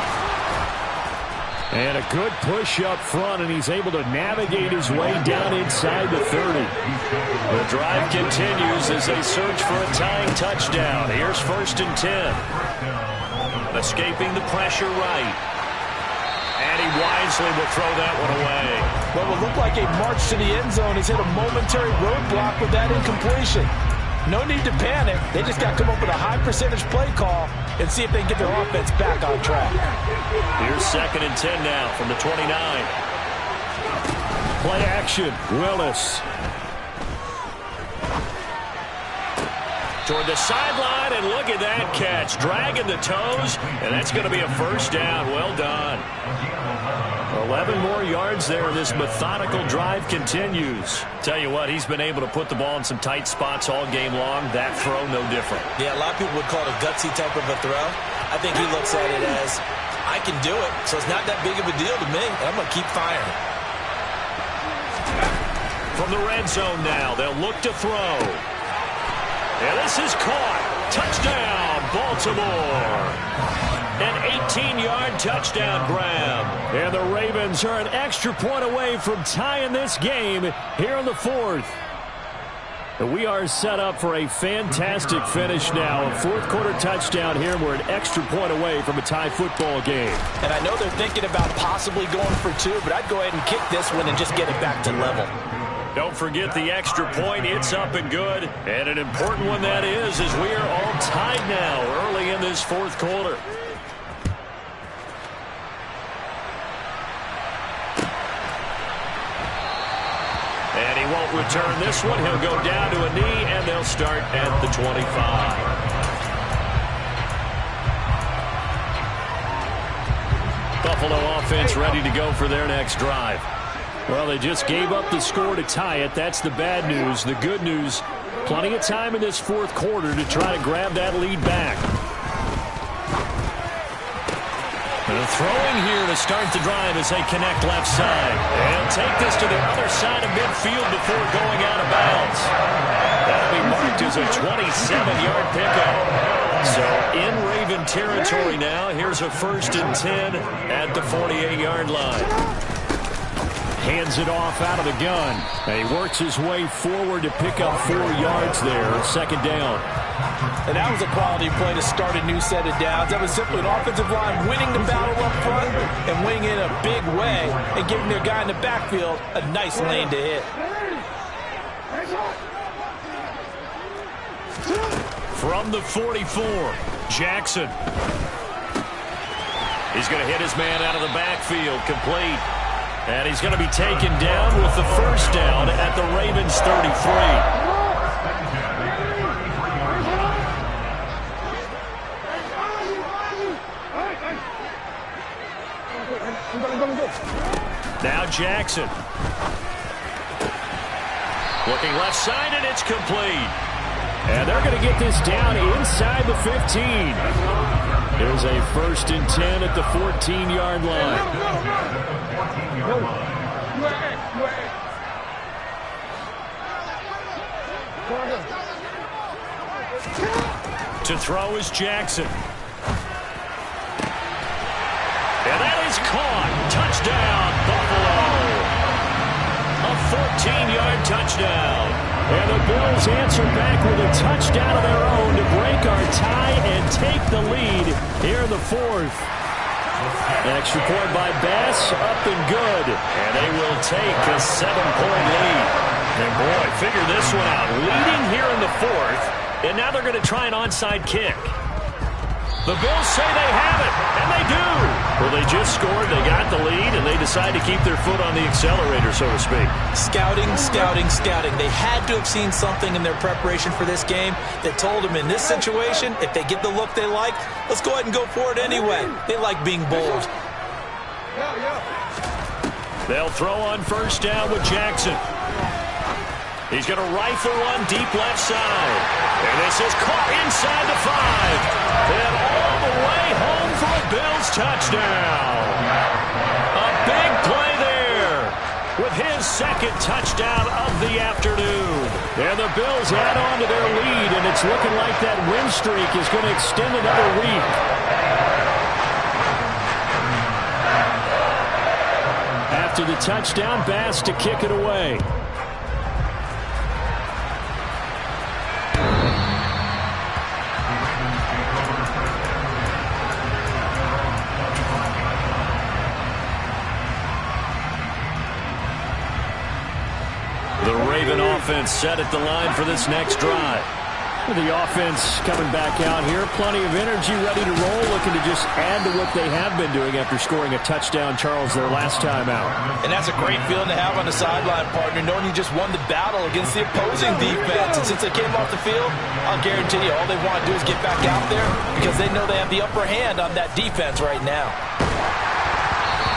And a good push up front, and he's able to navigate his way down inside the 30. The drive continues as they search for a tying touchdown. Here's 1st and 10. Escaping the pressure right. And he wisely will throw that one away. What will look like a march to the end zone has hit a momentary roadblock with that incompletion. No need to panic. They just got to come up with a high percentage play call and see if they can get their offense back on track. Here's 2nd and 10 now from the 29. Play action. Willis. Toward the sideline, and look at that catch. Dragging the toes, and that's going to be a first down. Well done. 11 more yards there, and this methodical drive continues. Tell you what, he's been able to put the ball in some tight spots all game long. That throw, no different. Yeah, a lot of people would call it a gutsy type of a throw. I think he looks at it as, I can do it, so it's not that big of a deal to me, and I'm going to keep firing. From the red zone now, they'll look to throw. And this is caught. Touchdown, Baltimore. An 18-yard touchdown grab. And the Ravens are an extra point away from tying this game here in the fourth. And we are set up for a fantastic finish now. A fourth-quarter touchdown here, and we're an extra point away from a tie football game. And I know they're thinking about possibly going for two, but I'd go ahead and kick this one and just get it back to level. Don't forget the extra point. It's up and good. And an important one that is, as we are all tied now early in this fourth quarter. And he won't return this one. He'll go down to a knee, and they'll start at the 25. Buffalo offense ready to go for their next drive. Well, they just gave up the score to tie it. That's the bad news. The good news, plenty of time in this fourth quarter to try to grab that lead back. And throwing here to start the drive as they connect left side. And take this to the other side of midfield before going out of bounds. That'll be marked as a 27-yard pickup. So in Raven territory now. Here's a 1st and 10 at the 48-yard line. Hands it off out of the gun. And he works his way forward to pick up 4 yards there. 2nd down. And that was a quality play to start a new set of downs. That was simply an offensive line winning the battle up front and winning in a big way and giving their guy in the backfield a nice lane to hit. From the 44, Jackson. He's going to hit his man out of the backfield, complete. And he's going to be taken down with the 1st down at the Ravens 33. Now Jackson. Looking left side, and it's complete. And they're going to get this down inside the 15. Here's a 1st and 10 at the 14-yard line. To throw is Jackson. And that is caught. Touchdown, Buffalo. A 14-yard touchdown. And the Bills answer back with a touchdown of their own to break our tie and take the lead here in the fourth. An extra point by Bass, up and good. And they will take a 7-point lead. And boy, figure this one out. Leading here in the fourth, and now they're going to try an onside kick. The Bills say they have it, and they do. Well, they just scored, they got the lead, and they decide to keep their foot on the accelerator, so to speak. Scouting, scouting, scouting. They had to have seen something in their preparation for this game that told them in this situation, if they get the look they like, let's go ahead and go for it anyway. They like being bold. They'll throw on 1st down with Jackson. He's going to rifle one deep left side. And this is caught inside the 5. And all the way home for a Bills touchdown. A big play there with his 2nd touchdown of the afternoon. And the Bills add on to their lead, and it's looking like that win streak is going to extend another week. After the touchdown, Bass to kick it away. The Raven offense set at the line for this next drive. The offense coming back out here. Plenty of energy, ready to roll, looking to just add to what they have been doing after scoring a touchdown, Charles, their last time out. And that's a great feeling to have on the sideline, partner, knowing you just won the battle against the opposing defense. And since they came off the field, I'll guarantee you all they want to do is get back out there because they know they have the upper hand on that defense right now.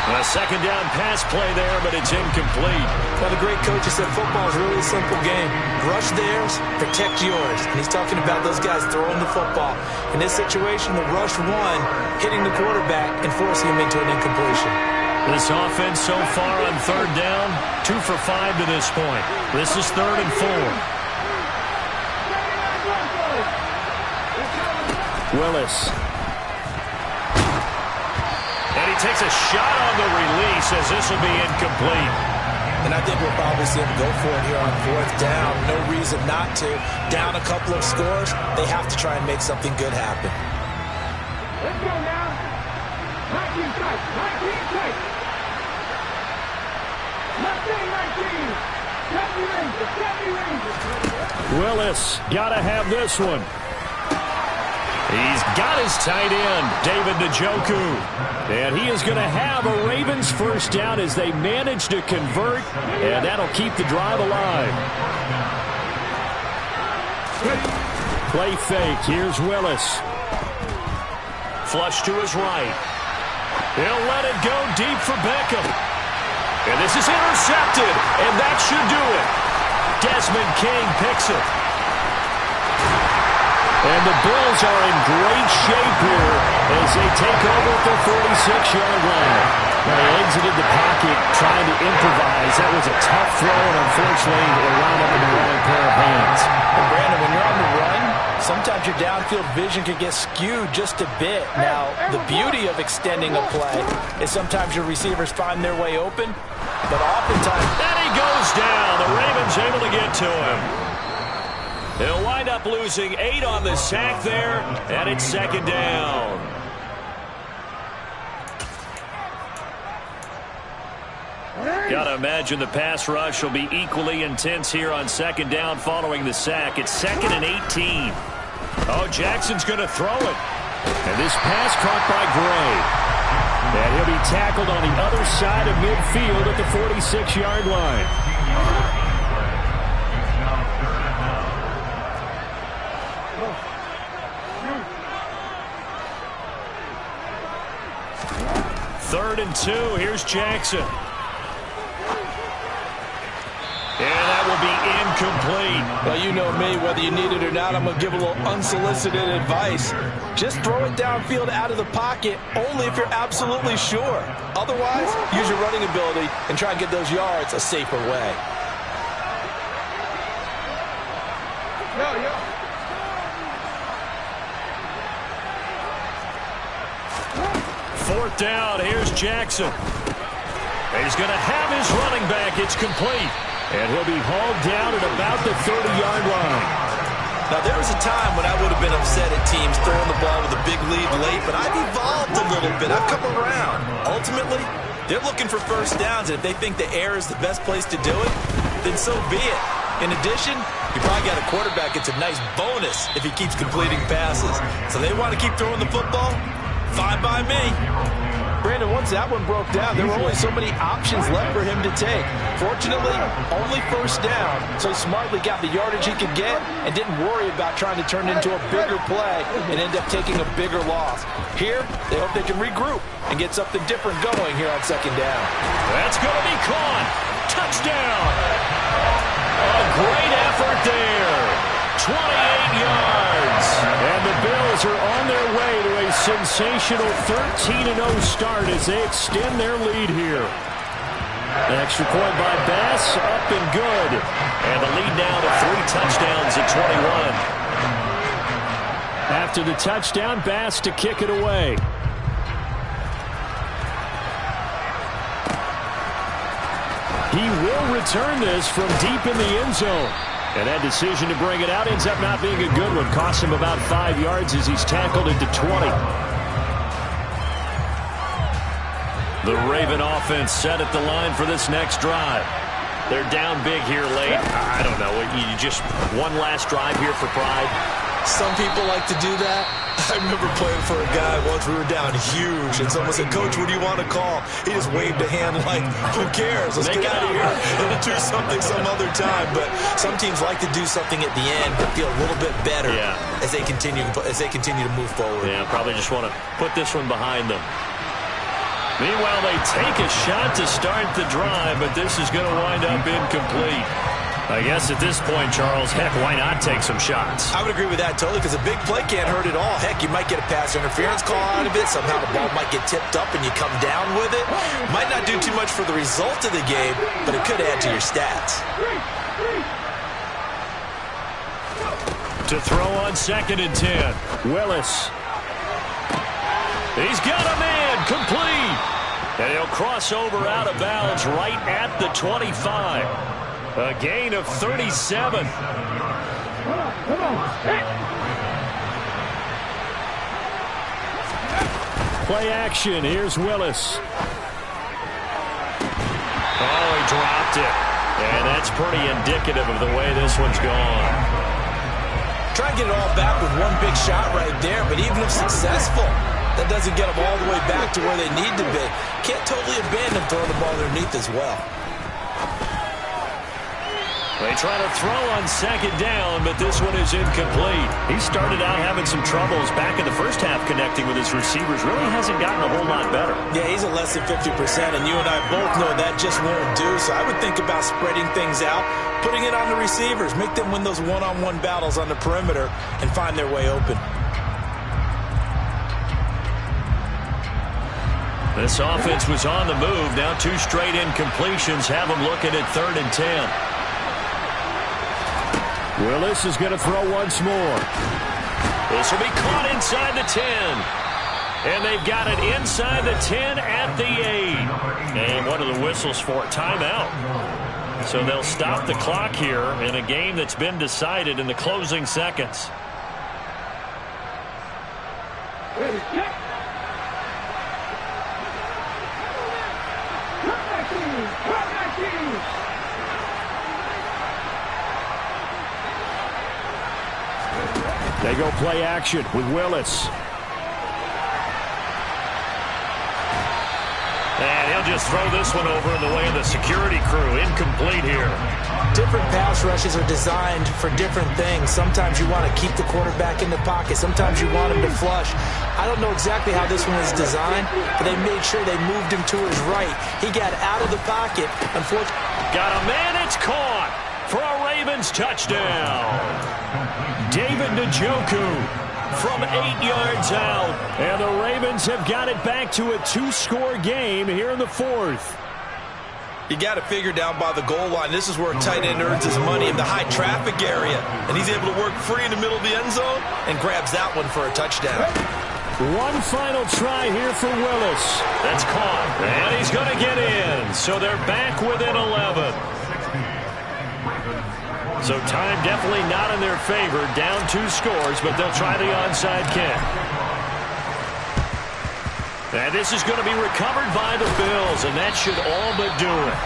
A 2nd down pass play there, but it's incomplete. Now, the great coach has said football is really a simple game. Rush theirs, protect yours. And he's talking about those guys throwing the football. In this situation, the rush one, hitting the quarterback and forcing him into an incompletion. This offense so far on 3rd down, 2 for 5 to this point. This is 3rd and 4. Willis. And he takes a shot on the release as this will be incomplete. And I think we'll probably see him go for it here on 4th down. No reason not to. Down a couple of scores, they have to try and make something good happen. Let's go now. 19 strikes. 19 strikes. Mustang 19. 70 Rangers. 70 Rangers. Willis got to have this one. He's got his tight end, David Njoku. And he is going to have a Ravens first down as they manage to convert, and that'll keep the drive alive. Play fake. Here's Willis. Flush to his right. He'll let it go deep for Beckham. And this is intercepted, and that should do it. Desmond King picks it. And the Bills are in great shape here as they take over at their 46-yard line. They exited the pocket trying to improvise. That was a tough throw, and unfortunately, it wound up in the wrong pair of hands. And Brandon, when you're on the run, sometimes your downfield vision can get skewed just a bit. Now, the beauty of extending a play is sometimes your receivers find their way open, but oftentimes... And he goes down. The Ravens able to get to him. They'll wind up losing 8 on the sack there, and it's 2nd down. Gotta imagine the pass rush will be equally intense here on 2nd down following the sack. It's 2nd and 18. Oh, Jackson's gonna throw it. And this pass caught by Gray. And he'll be tackled on the other side of midfield at the 46-yard line. Third and 2. Here's Jackson. And that will be incomplete. Well, you know me. Whether you need it or not, I'm going to give a little unsolicited advice. Just throw it downfield out of the pocket only if you're absolutely sure. Otherwise, use your running ability and try and get those yards a safer way. Fourth down, here's Jackson. He's going to have his running back. It's complete. And he'll be hauled down at about the 30-yard line. Now, there was a time when I would have been upset at teams throwing the ball with a big lead late, but I've evolved a little bit. I've come around. Ultimately, they're looking for first downs, and if they think the air is the best place to do it, then so be it. In addition, you probably got a quarterback. It's a nice bonus if he keeps completing passes. So they want to keep throwing the football? Fine by me. Brandon, once that one broke down, there were only so many options left for him to take. Fortunately, only first down, so he smartly got the yardage he could get and didn't worry about trying to turn it into a bigger play and end up taking a bigger loss. Here, they hope they can regroup and get something different going here on 2nd down. That's going to be caught. Touchdown. A great effort there. 28 yards. And the Bills are on their way to a sensational 13-0 start as they extend their lead here. An extra point by Bass, up and good. And the lead now to 3 touchdowns at 21. After the touchdown, Bass to kick it away. He will return this from deep in the end zone. And that decision to bring it out ends up not being a good one. Costs him about 5 yards as he's tackled at the 20. The Raven offense set at the line for this next drive. They're down big here late. I don't know. You just one last drive here for pride. Some people like to do that. I remember playing for a guy once. We were down huge, and someone said, "Coach, what do you want to call?" He just waved a hand like, "Who cares? Let's get out of here and do something some other time." But some teams like to do something at the end, but feel a little bit better as they continue to move forward. Yeah, probably just want to put this one behind them. Meanwhile, they take a shot to start the drive, but this is going to wind up incomplete. I guess at this point, Charles, heck, why not take some shots? I would agree with that totally, because a big play can't hurt at all. Heck, you might get a pass interference call out of it. Somehow the ball might get tipped up and you come down with it. Might not do too much for the result of the game, but it could add to your stats. To throw on 2nd and 10. Willis He's got a man complete. And he'll cross over out of bounds right at the 25. A gain of 37. Come on. Play action. Here's Willis. Oh, he dropped it. And that's pretty indicative of the way this one's gone. Try and get it all back with one big shot right there, but even if successful, that doesn't get them all the way back to where they need to be. Can't totally abandon throwing the ball underneath as well. They try to throw on second down, but this one is incomplete. He started out having some troubles back in the first half connecting with his receivers. Really hasn't gotten a whole lot better. Yeah, he's at less than 50%, and you and I both know that just won't do. So I would think about spreading things out, putting it on the receivers, make them win those one-on-one battles on the perimeter, and find their way open. This offense was on the move. Now 2 straight incompletions have them looking at 3rd and 10. Willis is going to throw once more. This will be caught inside the 10. And they've got it inside the 10 at the 8. And one of the whistles for a timeout. So they'll stop the clock here in a game that's been decided in the closing seconds. Ready, check. They go play action with Willis. And he'll just throw this one over in the way of the security crew. Incomplete here. Different pass rushes are designed for different things. Sometimes you want to keep the quarterback in the pocket. Sometimes you want him to flush. I don't know exactly how this one was designed, but they made sure they moved him to his right. He got out of the pocket. Unfortunately, got a man. It's caught for a Ravens touchdown. David Njoku from 8 yards out. And the Ravens have got it back to a 2-score game here in the 4th. you got to figure down by the goal line. This is where a tight end earns his money in the high traffic area. And he's able to work free in the middle of the end zone and grabs that one for a touchdown. One final try here for Willis. That's caught. And he's going to get in. So they're back within 11. So time definitely not in their favor. Down 2 scores, but they'll try the onside kick. And this is going to be recovered by the Bills, and that should all but do it.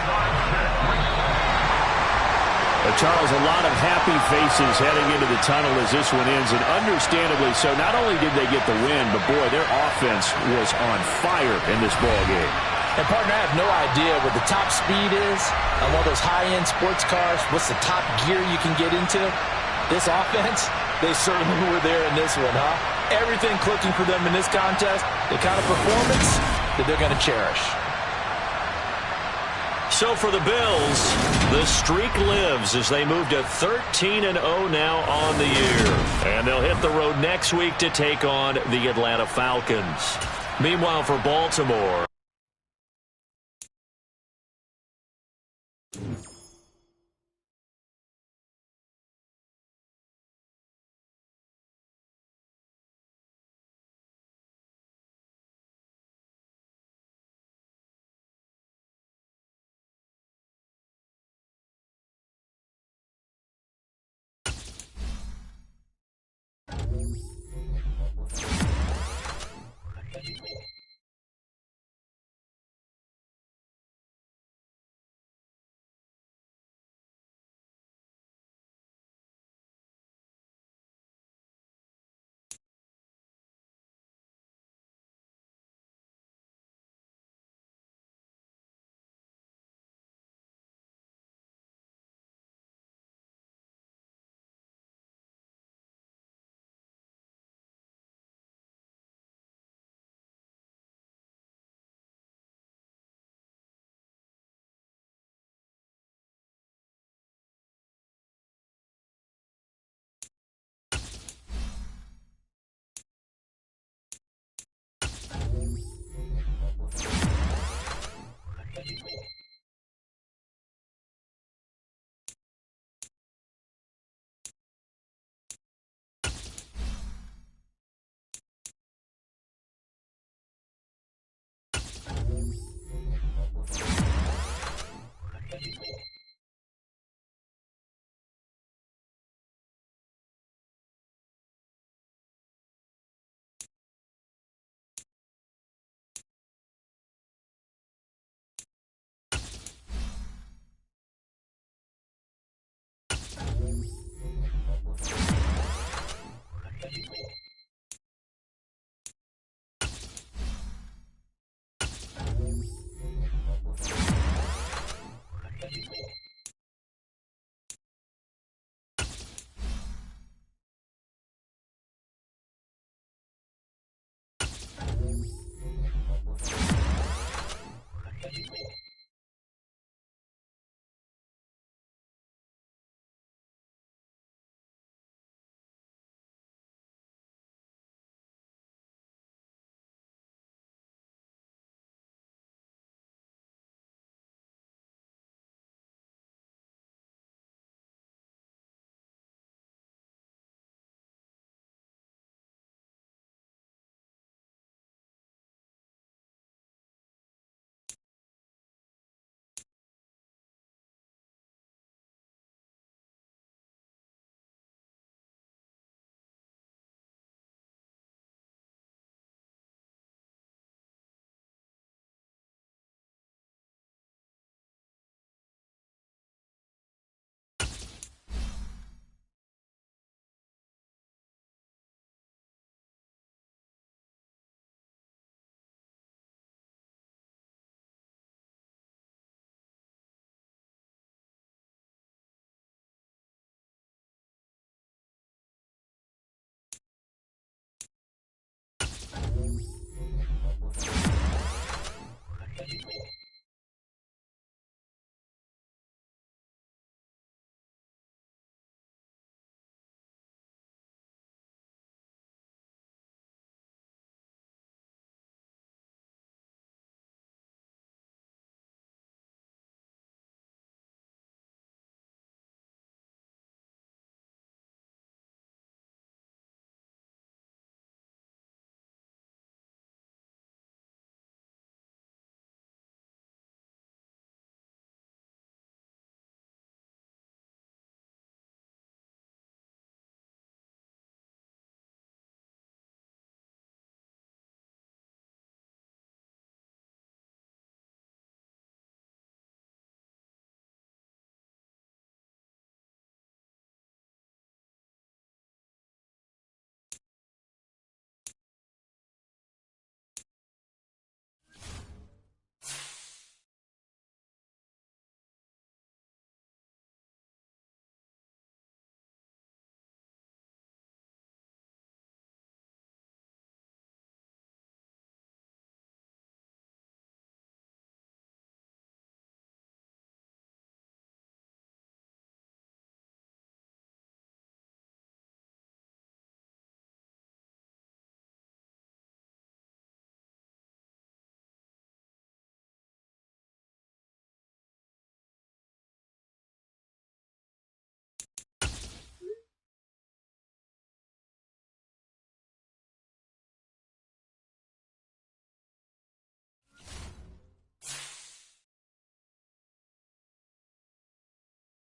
Charles, a lot of happy faces heading into the tunnel as this one ends, and understandably so. Not only did they get the win, but boy, their offense was on fire in this ball game. And, partner, I have no idea what the top speed is on one of those high-end sports cars. What's the top gear you can get into? This offense, they certainly were there in this one, huh? Everything clicking for them in this contest, the kind of performance that they're going to cherish. So for the Bills, the streak lives as they move to 13-0 now on the year. And they'll hit the road next week to take on the Atlanta Falcons. Meanwhile, for Baltimore,